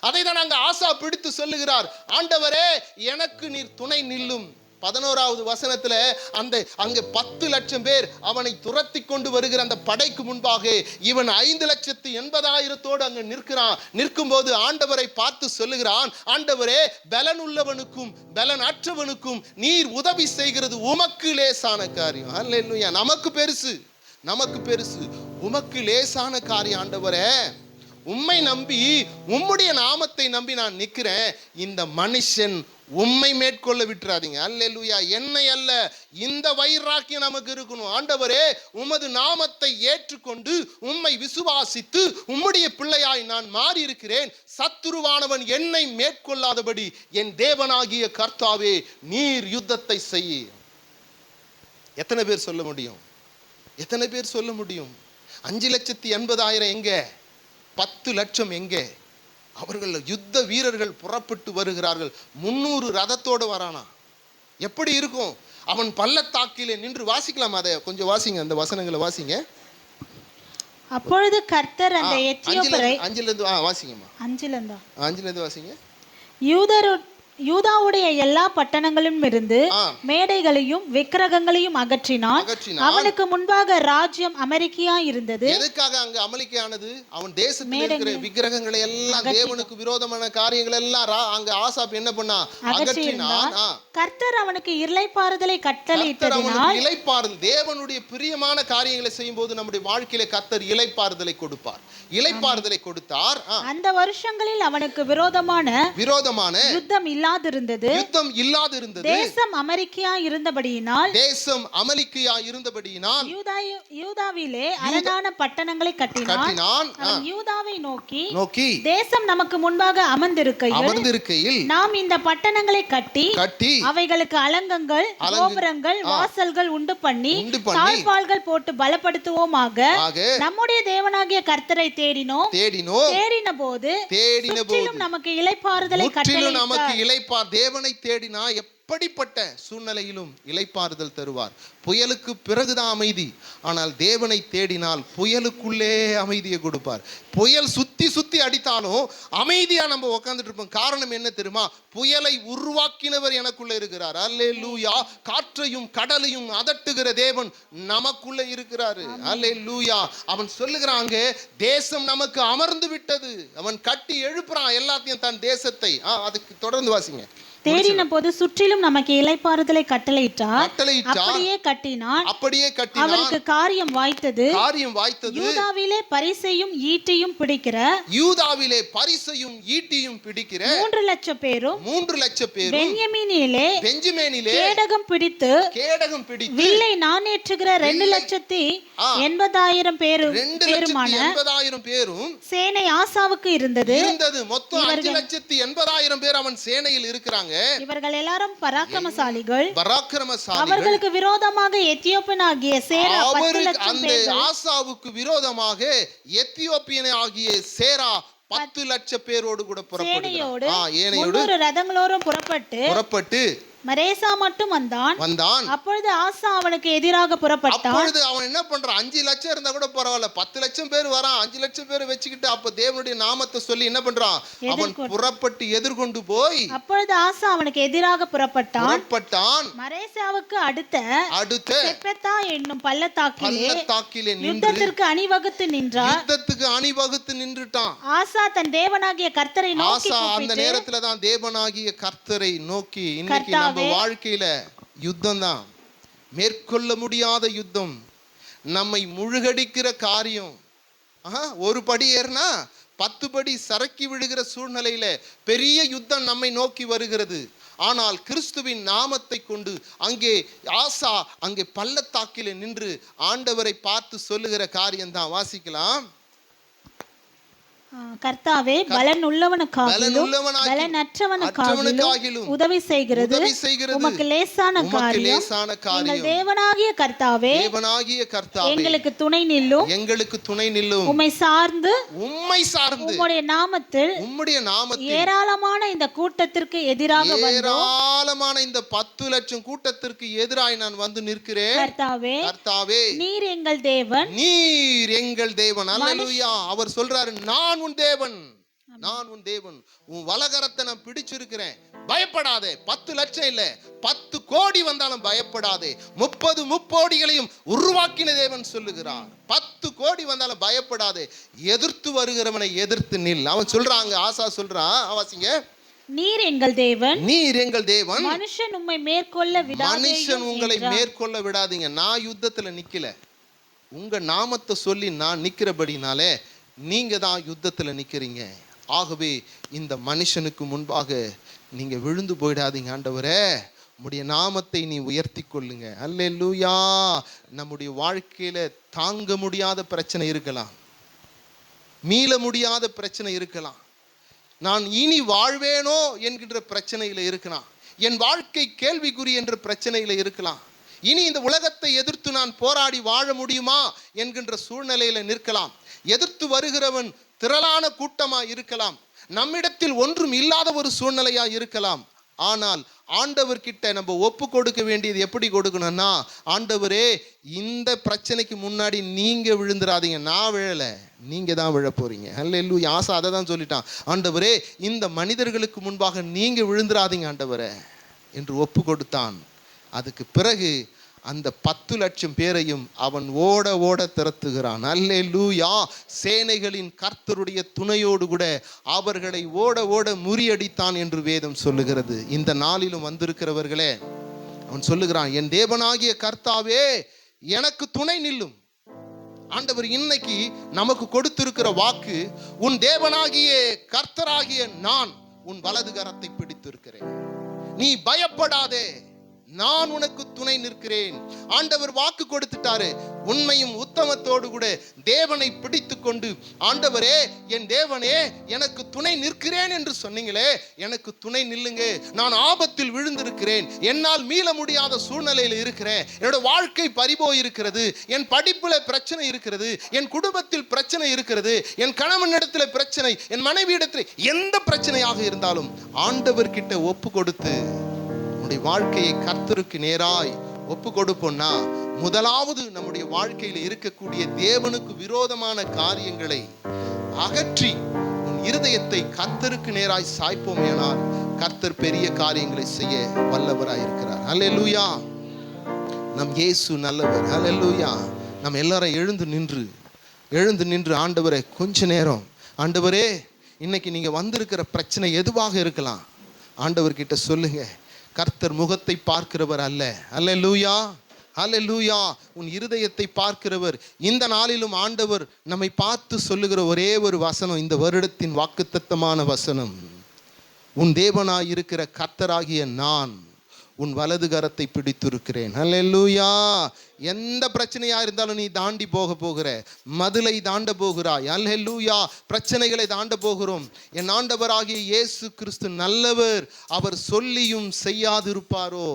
அதை தான் அங்க ஆசா பிடித்து சொல்லுகிறார், ஆண்டவரே எனக்கு நீர் துணை நில்லும். 11வது வசனத்துல அங்க 10 லட்சம் பேர் அவனை துரத்தி கொண்டு வருகிற அந்த படைக்கு முன்பாக இவன் 5,80,000 அங்க நிற்கும் போது ஆண்டவரை பார்த்து சொல்லுகிறான், ஆண்டவரே பலன் உள்ளவனுக்கும் பலன் அற்றவனுக்கும் நீர் உதவி செய்கிறது உமக்கு லேசான காரியம். அல்லேலூயா. நமக்கு பெருசு, உமக்கு லேசான காரியம் ஆண்டவரே. உம்மை நம்பி உம்முடைய நாமத்தை நம்பி நான் நிற்கிறேன். இந்த மனுஷன் உம்மை மேற்கொள்ள விட்டுறாதீங்க. அல்லேலூயா. என்னை அல்ல, இந்த வைராக்கியம் நமக்கு இருக்கணும். ஆண்டவரே உமது நாமத்தை ஏற்றுக்கொண்டு உம்மை விசுவாசித்து உம்முடைய பிள்ளையாய் நான் மாறி இருக்கிறேன். சத்துருவானவன் என்னை மேற்கொள்ளாதபடி என் தேவனாகிய கர்த்தாவே நீர் யுத்தத்தை செய்ய. எத்தனை பேர் சொல்ல முடியும்? 5,80,000 எங்க? 10 லட்சம் எங்கே? அவர்கள் யுத்த வீரர்கள் புறப்பட்டு வருகிறார்கள். 300 ரதத்தோடு வரானா. எப்படி இருக்கும்? அவன் பள்ளத்தாக்கிலே நின்று, வாசிக்கலாம், அதை கொஞ்சம் வாசிங்க, அந்த வசனங்களை வாசிங்க. அப்பொழுது கர்த்தர் அந்த எத்தியோப்பியரை 5ல வாசிங்கம்மா. 5ல வாசிங்க. யூதாவுடைய எல்லா பட்டணங்களிலும் இருந்து மேடைகளையும் விக்கிரகங்களையும் அகற்றினான். அவனுக்கு முன்பாக ராஜ்யம் அமெரிக்கா இருந்தது. எதுக்காக அங்க அமெரிக்கானது? அவன் தேசத்தில் இருக்கிற விக்கிரகங்களை எல்லாம், தேவனுக்கு விரோதமான காரியங்கள் எல்லாம் அங்க ஆசாப் என்ன பண்ணா? அகற்றினான். கர்த்தர் அவனுக்கு இளைப்பாறுதலை கட்டளையிட்டதினால், இளைப்பாறுதல், தேவனுடைய பிரியமான காரியங்களை செய்யும் போது நம்முடைய வாழ்க்கையில கர்த்தர் இளைப்பாறுதலை கொடுப்பார். இளைப்பாறுதலை கொடுத்தார். அந்த வருஷங்களில் அவனுக்கு விரோதமான யுத்தம் இல்லாதிருந்தது. தேசம் அமெரிக்கா இருந்தபடியினால் யூதாவிலே அரணான பட்டணங்களை கட்டினான். யூதாவை நோக்கி தேசம் நமக்கு முன்பாக அமர்ந்திருக்கையில் நாம் இந்த பட்டணங்களை கட்டி அவைகளுக்கு அலங்கங்கள், கோபுரங்கள், வாசல்கள் உண்டு பண்ணி தாழ்பாள்கள் போட்டு பலப்படுத்துவோமாக. நம்முடைய தேவனாகிய கர்த்தரை தேடின போது நமக்கு இளைப்பாறுதலை கட்டளையிட்டார். தேவனை தேடினா எப்படிப்பட்ட சூழ்நிலையிலும் இளைப்பாறுதல் தருவார். புயலுக்கு பிறகுதான் அமைதி, ஆனால் தேவனை தேடினால் புயலுக்குள்ளே அமைதியை கொடுப்பார். புயல் சுத்தி அடித்தாலும் அமைதியா நம்ம உட்கார்ந்துட்டு இருப்போம். காரணம் என்ன தெரியுமா? புயலை உருவாக்கினவர் எனக்குள்ள இருக்கிறார். அல்லேலூயா. காற்றையும் கடலையும் அதட்டுகிற தேவன் நமக்குள்ள இருக்கிறாரு. அல்லேலூயா. அவன் சொல்லுகிறாங்க, தேசம் நமக்கு அமர்ந்து விட்டது. அவன் கட்டி எழுப்புறான் எல்லாத்தையும், தன் தேசத்தை. அதுக்கு தொடர்ந்து வாசிங்க. தேடின போது சுற்றிலும் நமக்கு இளைப்பாறுதலை கட்டளையிட்டார். அப்படியே கட்டினான். அவருக்கு காரியம் வாய்த்தது. யூதாவிலே பரிசையும் ஈட்டியும் பிடிக்கிற 3 லட்சம் பேரும் பென்யமீனிலே கேடகம் பிடித்து வில்லை நாணேற்றுகிற 2,80,000 பேரும் சேனை ஆசாவுக்கு இருந்தது. மொத்தம் 5,80,000 பேர் அவன் சேனையில் இருக்கிறாங்க. இவர்கள் எல்லாரும் பராக்கிரமசாலிகள். அவர்களுக்கு விரோதமாக எத்தியோப்பியனாகிய சேரா 10 லட்சம் பேர். ஆசாவுக்கு விரோதமாக எத்தியோப்பியனாகிய சேரா 10 லட்சம் பேரோடு கூட புறப்படுகிறார். 300 ரதங்களோடும் புறப்பட்டு மரேசா மட்டும் வந்தான். அப்பொழுது ஆசா அவனுக்கு எதிராக புறப்பட்டான். அப்பொழுது அவன் என்ன பண்றான்? 5 லட்சம் இருந்தா கூட பரவாயில்ல, 10 லட்சம் பேர் வரான். 5 லட்சம் பேர் வச்சுக்கிட்டு அப்ப தேவனுடைய நாமத்தை சொல்லி என்ன பண்றான்? அவன் புறப்பட்டு எதிர்கொண்டு போய், அப்பொழுது ஆசா அவனுக்கு எதிராக புறப்பட்டான். மரேசாவுக்கு அடுத்த செப்பெத்தா என்னும் பள்ளத்தாக்கிலே யுத்தத்திற்கு அணிவகுத்து நின்றுட்டான். ஆசா தன் தேவனாகிய கர்த்தரை நோக்கி, அந்த நேரத்துல தான் தேவனாகிய கர்த்தரை நோக்கி, இன்னைக்கு நம்ம வாழ்க்கையில யுத்தம் தான், மேற்கொள்ள முடியாத யுத்தம், நம்மை முழுகடிக்கிற காரியம். ஒரு படி ஏறினா 10 படி சறுக்கி விடுகிற சூழ்நிலையில பெரிய யுத்தம் நம்மை நோக்கி வருகிறது. ஆனால் கிறிஸ்துவின் நாமத்தை கொண்டு அங்கே ஆசா அங்கே பள்ளத்தாக்கிலே நின்று ஆண்டவரை பார்த்து சொல்லுகிற காரியம்தான். வாசிக்கலாம். கர்த்தாவே பலன் உள்ளவனுக்காகிலும் பலனுள்ளவனாகிலும் பலனற்றவனுக்காகிலும் உதவி செய்கிறது உமக்கு லேசான காரியம். எங்கள் தேவனாகிய கர்த்தாவே எங்களுக்கு துணை நில்லும் உம்மை சார்ந்து உம்முடைய நாமத்தில் ஏராளமான இந்த கூட்டத்திற்கு எதிராக ஏராளமான இந்த 10 லட்சம் கூட்டத்திற்கு எதிராய் நான் வந்து நிற்கிறேன். கர்த்தாவே நீர் எங்கள் தேவன். அல்லேலூயா. அவர் சொல்றாரு, நான் உன் தேவன். உன் வலகரத்தை நான் பிடிச்சிருக்கிறேன், பயப்படாதே. 10 லட்சம் இல்ல, 10 கோடி வந்தாலும் பயப்படாதே. 30 முக்கோடிகளையும் உருவாக்கின தேவன் சொல்லுகிறார். 10 கோடி வந்தாலும் பயப்படாதே. எதிர்த்து வருகிறவனை எதிர்த்து நில். அவன் சொல்றாங்க, ஆசா சொல்றான், வாசிங்க. நீர் எங்கள் தேவன். மனுஷன் உம்மை மேற்கொள்ள விடாதே. மனுஷன் உங்களை மேற்கொள்ள விடாதீங்க. நான் யுத்தத்துல நிக்கல, உங்க நாமத்தை சொல்லி நான் நிக்கிறபடினாலே நீங்க தான் யுத்தத்துல நிக்கிறீங்க. ஆகவே இந்த மனுஷனுக்கு முன்பாக நீங்க விழுந்து போயிடாதீங்க. ஆண்டவரே, உம்முடைய நாமத்தை நீ உயர்த்தி கொள்ளுங்க. அல்லேலூயா. நம்முடைய வாழ்க்கையில தாங்க முடியாத பிரச்சனை இருக்கலாம், மீள முடியாத பிரச்சனை இருக்கலாம், நான் இனி வாழ்வேனோ என்கின்ற பிரச்சனையில இருக்கலாம், என் வாழ்க்கை கேள்விக்குறி என்ற பிரச்சனையில இருக்கலாம், இனி இந்த உலகத்தை எதிர்த்து நான் போராடி வாழ முடியுமா என்கின்ற சூழ்நிலையில நிற்கலாம். எதிர்த்து வருகிறவன் திரளான கூட்டமா இருக்கலாம், நம்மிடத்தில் ஒன்றும் இல்லாத ஒரு சூழ்நிலையா இருக்கலாம். ஆனால் ஆண்டவர்கிட்ட நம்ம ஒப்பு கொடுக்க வேண்டியது எப்படி கொடுக்கணும்னா, ஆண்டவரே, இந்த பிரச்சனைக்கு முன்னாடி நீங்க விழுந்துடாதீங்க, நான் விழலை, நீங்க தான் விழ போறீங்க. அல்லேலூயா. ஆசா அதை தான் சொல்லிட்டான். ஆண்டவரே, இந்த மனிதர்களுக்கு முன்பாக நீங்க விழுந்துடாதீங்க ஆண்டவரே என்று ஒப்பு கொடுத்தான். அதுக்கு பிறகு அந்த 10 லட்சம் பேரையும் அவன் ஓட ஓட திரத்துகிறான். அல்லேலூயா. சேனைகளின் கர்த்தருடைய துணையோடு கூட அவர்களை ஓட ஓட முறியடித்தான் என்று வேதம் சொல்லுகிறது. இந்த நாளிலும் வந்திருக்கிறவர்களே, அவன் சொல்லுகிறான், என் தேவனாகிய கர்த்தாவே எனக்கு துணை நில்லும். ஆண்டவர் இன்னைக்கு நமக்கு கொடுத்திருக்கிற வாக்கு, உன் தேவனாகிய கர்த்தராகிய நான் உன் வலது கரத்தை பிடித்திருக்கிறேன், நீ பயப்படாதே, நான் உனக்கு துணை நிற்கிறேன். ஆண்டவர் வாக்கு கொடுத்துட்டாரு. உண்மையும் உத்தமத்தோடு கூட தேவனை பிடித்து கொண்டு, ஆண்டவரே, என் தேவனே, எனக்கு துணை நிற்கிறேன் என்று சொன்னீங்களே, எனக்கு துணை நில்லுங்க. நான் ஆபத்தில் விழுந்திருக்கிறேன், என்னால் மீள முடியாத சூழ்நிலையில் இருக்கிறேன், என்னோட வாழ்க்கை பறிபோய் இருக்கிறது, என் படிப்புல பிரச்சனை இருக்கிறது, என் குடும்பத்தில் பிரச்சனை இருக்கிறது, என் கணவனிடத்தில் பிரச்சனை, என் மனைவியிடத்தில் எந்த பிரச்சனையாக இருந்தாலும் ஆண்டவர்கிட்ட ஒப்பு கொடுத்து நம்முடைய வாழ்க்கையை கர்த்தருக்கு நேராய் ஒப்பு கொடுப்போம்னா, முதலாவது நம்முடைய வாழ்க்கையில் இருக்கக்கூடிய தேவனுக்கு விரோதமான காரியங்களை அகற்றி உன் இருதயத்தை கர்த்தருக்கு நேராய் சாய்ப்போமேனால் கர்த்தர் பெரிய காரியங்களை செய்ய வல்லவராய் இருக்கிறார். அல்லேலூயா. நம் இயேசு நல்லவர். அல்லேலூயா. நம்ம எல்லாரும் எழுந்து நின்று ஆண்டவரே, கொஞ்ச நேரம், ஆண்டவரே, இன்னைக்கு நீங்க வந்திருக்கிற பிரச்சனை எதுவாக இருக்கலாம், ஆண்டவர்கிட்ட சொல்லுங்க. கர்த்தர் முகத்தை பார்க்கிறவர் அல்ல. அல்லேலூயா. அல்லேலூயா. உன் இருதயத்தை பார்க்கிறவர். இந்த நாளிலும் ஆண்டவர் நம்மை பார்த்து சொல்லுகிற ஒரே ஒரு வசனம், இந்த வருடத்தின் வாக்குத்தத்தமான வசனம், உன் தேவனாய் இருக்கிற கர்த்தராகிய நான் உன் வலது கரத்தை பிடித்திருக்கிறேன். அல்லேலூயா. எந்த பிரச்சனையா இருந்தாலும் நீ தாண்டி போகிற, மதிலை தாண்ட போகிறாய். அல்லேலூயா. பிரச்சனைகளை தாண்ட போகிறோம். என் ஆண்டவராகிய இயேசு கிறிஸ்து நல்லவர், அவர் சொல்லியும் செய்யாதிருப்பாரோ.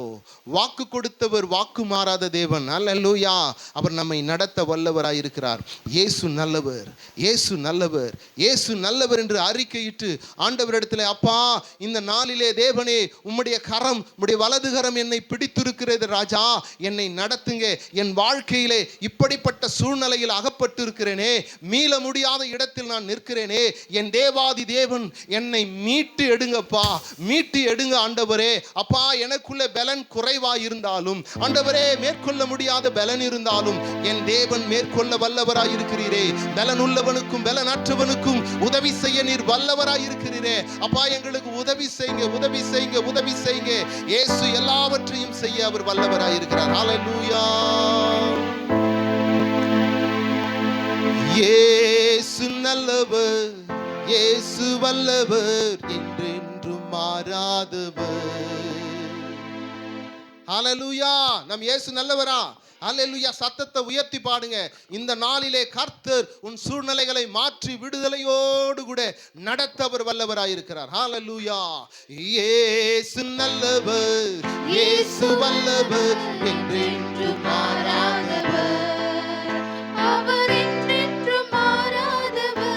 வாக்கு கொடுத்தவர் வாக்கு மாறாத தேவன். அல்லேலூயா. அவர் நம்மை நடத்த வல்லவராய் இருக்கிறார். இயேசு நல்லவர், இயேசு நல்லவர், இயேசு நல்லவர் என்று அறிக்கையிட்டு ஆண்டவரிடத்தில், அப்பா, இந்த நாளிலே தேவனே, உம்முடைய கரம், உம்முடைய வலது கரம் என்னை பிடித்திருக்கிறது ராஜா, என்னை நடத்துங்க. என் வாழ்க்கையிலே இப்படிப்பட்ட சூழ்நிலையில் அகப்பட்டு இருக்கிறேனே, மீள முடியாத இடத்தில் நான் நிற்கிறேனே, என் தேவாதி தேவன் என்னை மீட்டு எடுங்கப்பா, மீட்டு எடுங்க ஆண்டவரே. அப்பா, எனக்குள்ள பலன் குறைவாய் இருந்தாலும், ஆண்டவரே, மேற்கொள்ள முடியாத பலன் இருந்தாலும் என் தேவன் மேற்கொள்ள வல்லவராய் இருக்கிறீரே. பலன் உள்ளவனுக்கும் பலனற்றவனுக்கும் உதவி செய்ய நீர் வல்லவராய் இருக்கிறீரே. அப்பா, எங்களுக்கு உதவி செய்யுங்க, உதவி செய்யுங்க, உதவி செய்யுங்க. இயேசு எல்லாவற்றையும் செய்ய அவர் வல்லவராய் இருக்கிறார். ஹல்லேலூயா. இயேசு நல்லவர், இயேசு வல்லவர், என்றென்றும் மாறாதவர். ஹல்லேலூயா. நம் இயேசு நல்லவரா? அல்லேலூயா. சத்தத்தை உயர்த்தி பாடுங்க. இந்த நாளிலே கர்த்தர் உன் சூழ்நிலைகளை மாற்றி விடுதலையோடு கூட நடத்தவர் வல்லவராயிருக்கிறார். ஹalleluya. இயேசு நல்லவர், இயேசு வல்லவர், என்றென்றும் மாறாதவர், அவர் என்றென்றும் மாறாதவர்.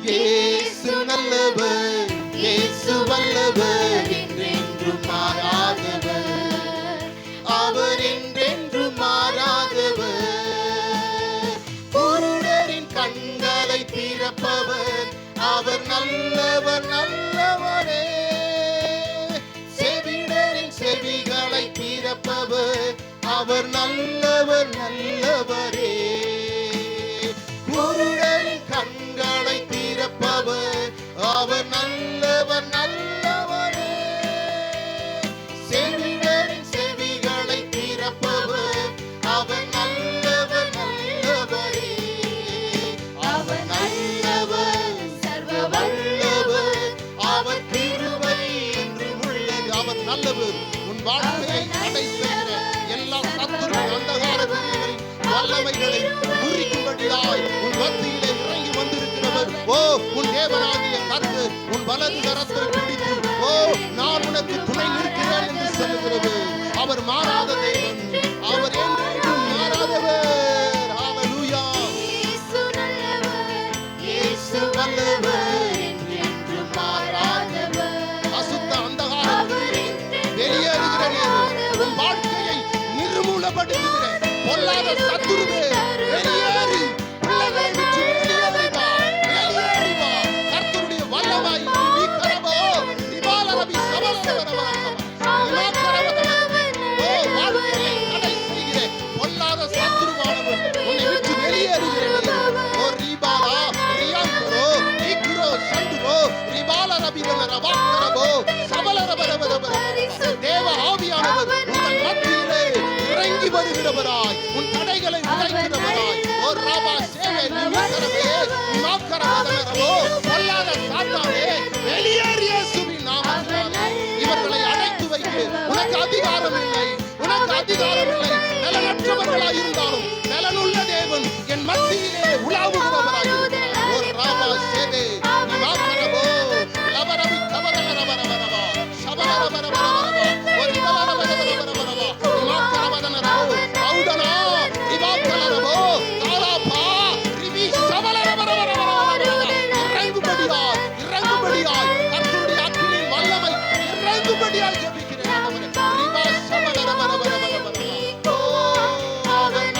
இயேசு நல்லவர், இயேசு வல்லவர், என்றென்றும் மாறாதவர், அவர் என்றென்றும் மாறாதவர். குருடரின் கண்களை திறப்பவர், அவர் நல்லவர் நல்லவரே. செவிடரின் செவிகளை திறப்பவர், அவர் நல்லவர் நல்லவரே. குருடரின் கண்களை திறப்பவர், அவர் நல்லவர் நல்லவரே. செவிடரின் செவிகளை திறப்பவர், அவர் நல்லவர் நல்லவரே. அவர் நல்லவர், சர்வ வல்லவர், அவர் கிருபை என்றும் உள்ளது. அவர் நல்லவர். உன் வாழ்க்கையை தடை செய்கிற எல்லா சத்துரு அந்தகார கிரியைகளின் வல்லமைகளை முறிக்கும்படியாய் உன் மத்தியிலே இறங்கி வந்திருக்கிறவர். ஓ, உன் தேவனாகிய கர்த்தர் உன் வலது கரத்தை பிடித்து, ஓ, நான் உனக்கு துணை நிற்கிறேன் என்று சொல்லுகிறது. அவர் மாறாத தேவன், அவர் என்றென்றும் மாறாதவர். ஹalleluya. இயேசு நல்லவர், இயேசு வல்லவர், என்றென்றும் மாறாதவர். அசுத்த அந்தகார வெளியேறுகிற நேரம் உன் வாழ்க்கையை நிர்மூலப்படுத்துகிற பொல்லாத சத்துருவே வெளியேறி பிள்ளைகளை விட்டு வெளியேறி வா, வெளியேறி வா. கர்த்தருடைய வல்லமை நீக்கரவோ ரிபாலரபி சபலரபரபா ஓ, வாழ்க்கையை தடை செய்கிற பொல்லாத சத்துருவானவன் உன்னை விட்டு வெளியேறுகிற நேரம் ஓ ரிபாலா ரியாங்கரோ நீக்குரோ சண்டுரோ ரிபாலரபி ரபாக்கரபோ சபலரபரபரபரபா. தேவ ஆவியானவர் உங்கள் மத்தியிலே இறங்கி வருகிறவராய் உன் தடைகளை உடைக்கிறவராய் ஓ ராபா சேவை நிமிக்கரவே மாக்கரவதனரவோ பொல்லாத சாத்தானே வெளியேறு இயேசுவின் நாமத்தினாலே. இவர்களை அடைத்து வைக்க உனக்கு அதிகாரம் இல்லை, உனக்கு அதிகாரம் இல்லை. நலனற்றவர்களாய் இருந்தாலும் நலனுள்ள தேவன் என் மத்தியிலே உலாவுகிறவராய் இருக்கிறார். ஓ ராபா சேவை மாக்கரவோ லபரபி கவதனரபரபரபா சபலரபரபரபரபா ஓ ரிபலரபரபரபரபா மாக்கரவதனரவோ பௌதனா ரிபாக்கலரவோ காலாபா ரிபி சபலரபரபரபரபா. இறங்கும்படியாய் இறங்கும்படியாய் கர்த்தருடைய அக்கினியின் வல்லமை இறங்கும்படியாய் ஜெபிக்கிறேன். ஆண்டவரே ரிபா சபலரபரபரபரபா ஓ அவர்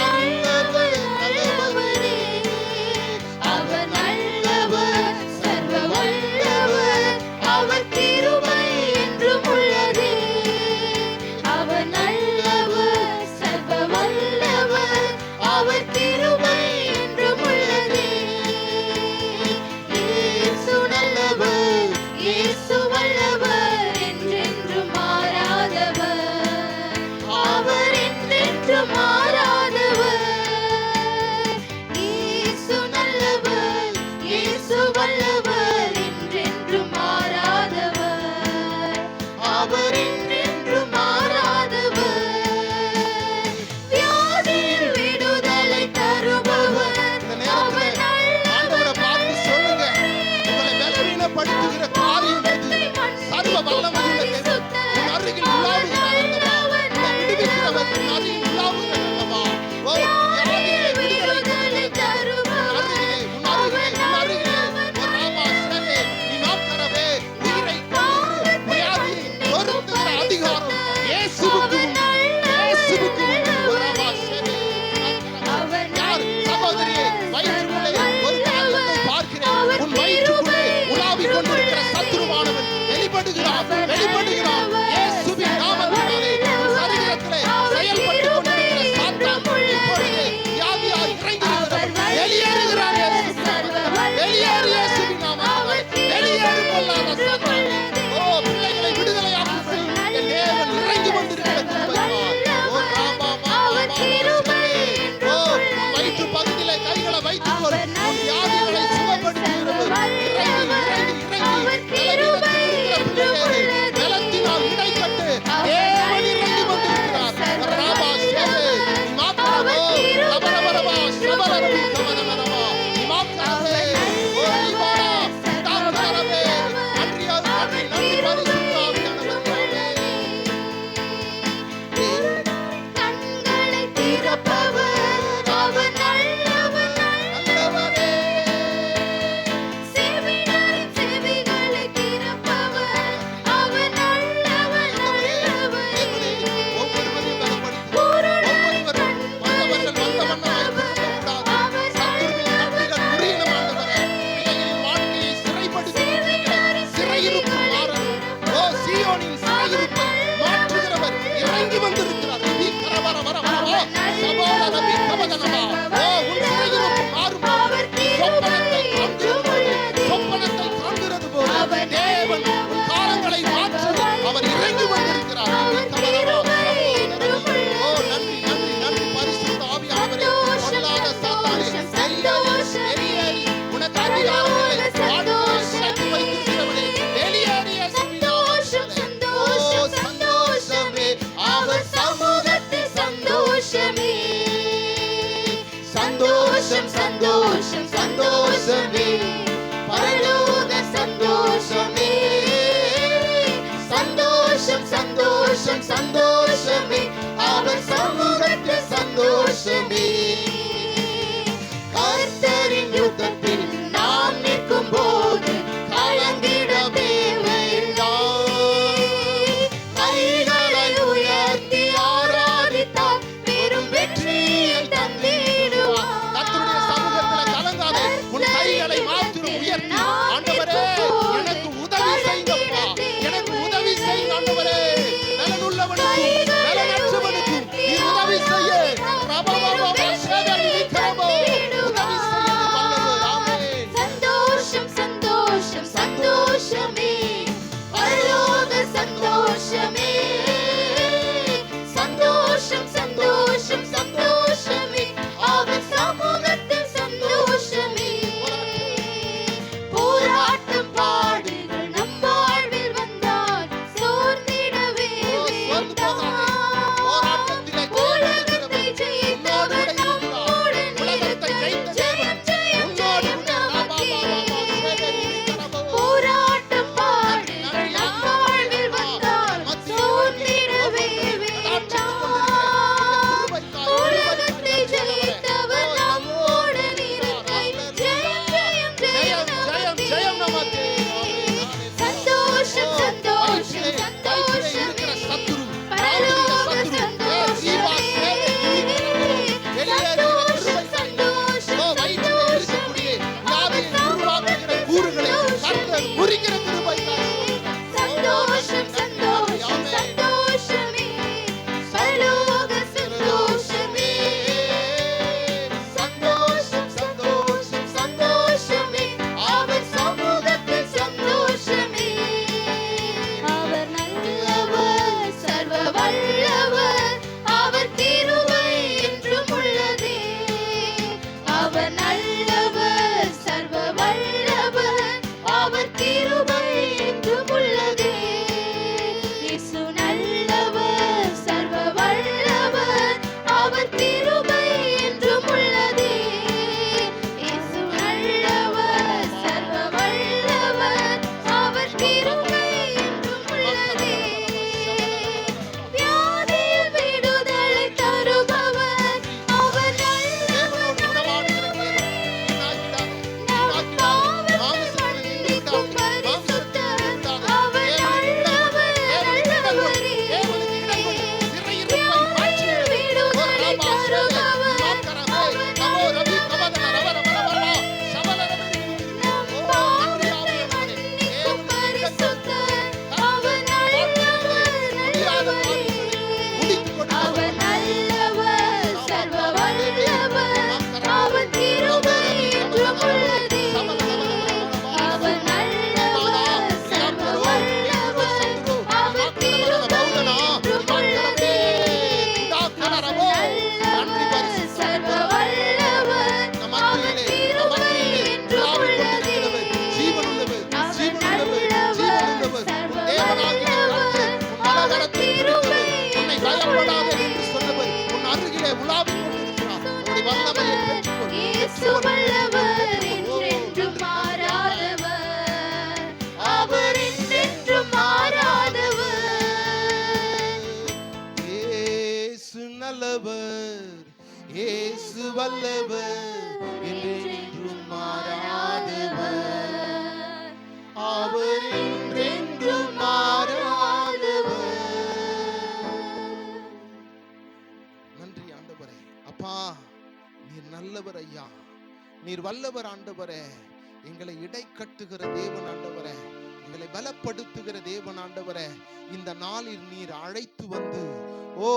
இயேசு வல்லவர், என்றென்றும் மாறாதவர். அவர் என்றென்றும் மாறாதவர். இயேசு நல்லவர், இயேசு வல்லவர், என்றென்றும் மாறாதவர். அவர் என்றென்றும் மாறாதவர். நன்றி ஆண்டவரே. அப்பா, நீர் நல்லவர் ஐயா, நீர் வல்லவர் ஆண்டவரே. எங்களை இடை கட்டுகிற தேவன் ஆண்டவரே, எங்களை பலப்படுத்துகிற தேவன் ஆண்டவரே. இந்த நாளில் நீர் அழைத்து வந்து, ஓ,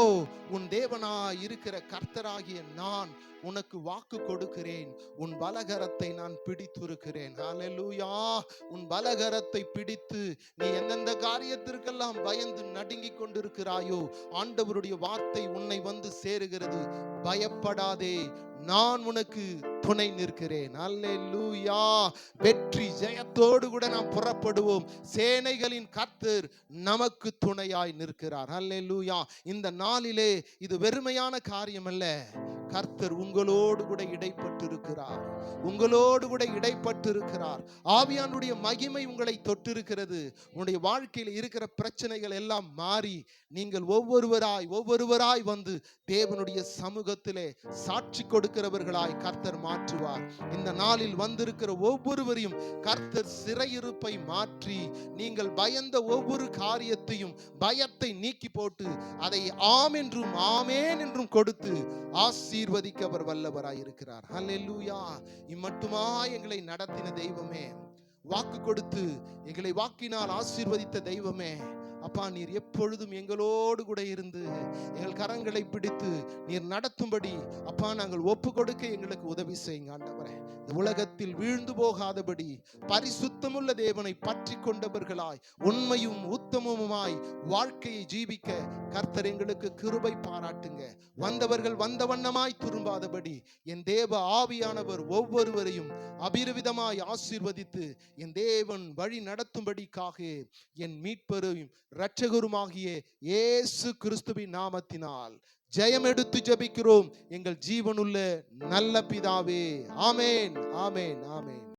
உன் தேவனாய் இருக்கிற கர்த்தராகிய நான் உனக்கு வாக்கு கொடுக்கிறேன், உன் பலகரத்தை நான் பிடித்திருக்கிறேன். ஹல்லேலூயா. உன் பலகரத்தை பிடித்து நீ எந்தெந்த காரியத்திற்கெல்லாம் பயந்து நடுங்கிக் கொண்டிருக்கிறாயோ, ஆண்டவருடைய வார்த்தை உன்னை வந்து சேருகிறது. பயப்படாதே, நான் உனக்கு துணை நிற்கிறேன். அல்லேலூயா. வெற்றி ஜெயத்தோடு கூட நாம் புறப்படுவோம். சேனைகளின் கர்த்தர் நமக்கு துணையாய் நிற்கிறார். அல்லேலூயா. இந்த நாளிலே இது வெறுமையான காரியம் அல்ல. கர்த்தர் உங்களோடு கூட இடைப்பட்டிருக்கிறார், உங்களோடு கூட இடைப்பட்டிருக்கிறார். ஆவியானுடைய மகிமை உங்களை தொட்டிருக்கிறது. உங்களுடைய வாழ்க்கையில் இருக்கிற பிரச்சனைகள் எல்லாம் மாறி நீங்கள் ஒவ்வொருவராய் வந்து தேவனுடைய சமூகத்திலே சாட்சி கொடுக்கிறவர்களாய் கர்த்தர் மாற்றுவார். இந்த நாளில் வந்திருக்கிற ஒவ்வொருவரையும் கர்த்தர் சிறையிருப்பை மாற்றி, நீங்கள் பயந்த ஒவ்வொரு காரியத்தையும் பயத்தை நீக்கி போட்டு அதை ஆம் என்றும் ஆமேன் என்றும் கொடுத்து ஆசீர்வதிக்க அவர் வல்லவராய் இருக்கிறார். ஹல்லேலூயா. இம்மட்டுமா எங்களை நடத்தின தெய்வமே, வாக்கு கொடுத்து எங்களை வாக்கினால் ஆசீர்வதித்த தெய்வமே, அப்பா, நீர் எப்பொழுதும் எங்களோடு கூட இருந்து எங்கள் கரங்களை பிடித்து நீர் நடத்தும்படி அப்பா நாங்கள் ஒப்பு கொடுக்க எங்களுக்கு உதவி செய்யுங்க ஆண்டவரே. இந்த உலகத்தில் வீழ்ந்து போகாதபடி பரிசுத்தமுள்ள தேவனை பற்றி கொண்டவர்களாய் உண்மையும் உத்தமமுமாய் வாழ்க்கையை ஜீவிக்க கர்த்தர் எங்களுக்கு கிருபை பாராட்டுங்க. வந்தவர்கள் வந்த வண்ணமாய் திரும்பாதபடி என் தேவ ஆவியானவர் ஒவ்வொருவரையும் அபிரவிதமாய் ஆசீர்வதித்து என் தேவன் வழி நடத்தும்படிக்காக என் மீட்பரும் இரட்சகருமாகிய இயேசு கிறிஸ்துவின் நாமத்தினால் ஜெயம் எடுத்து ஜெபிக்கிறோம் எங்கள் ஜீவனுள்ள நல்ல பிதாவே. ஆமேன், ஆமேன், ஆமேன்.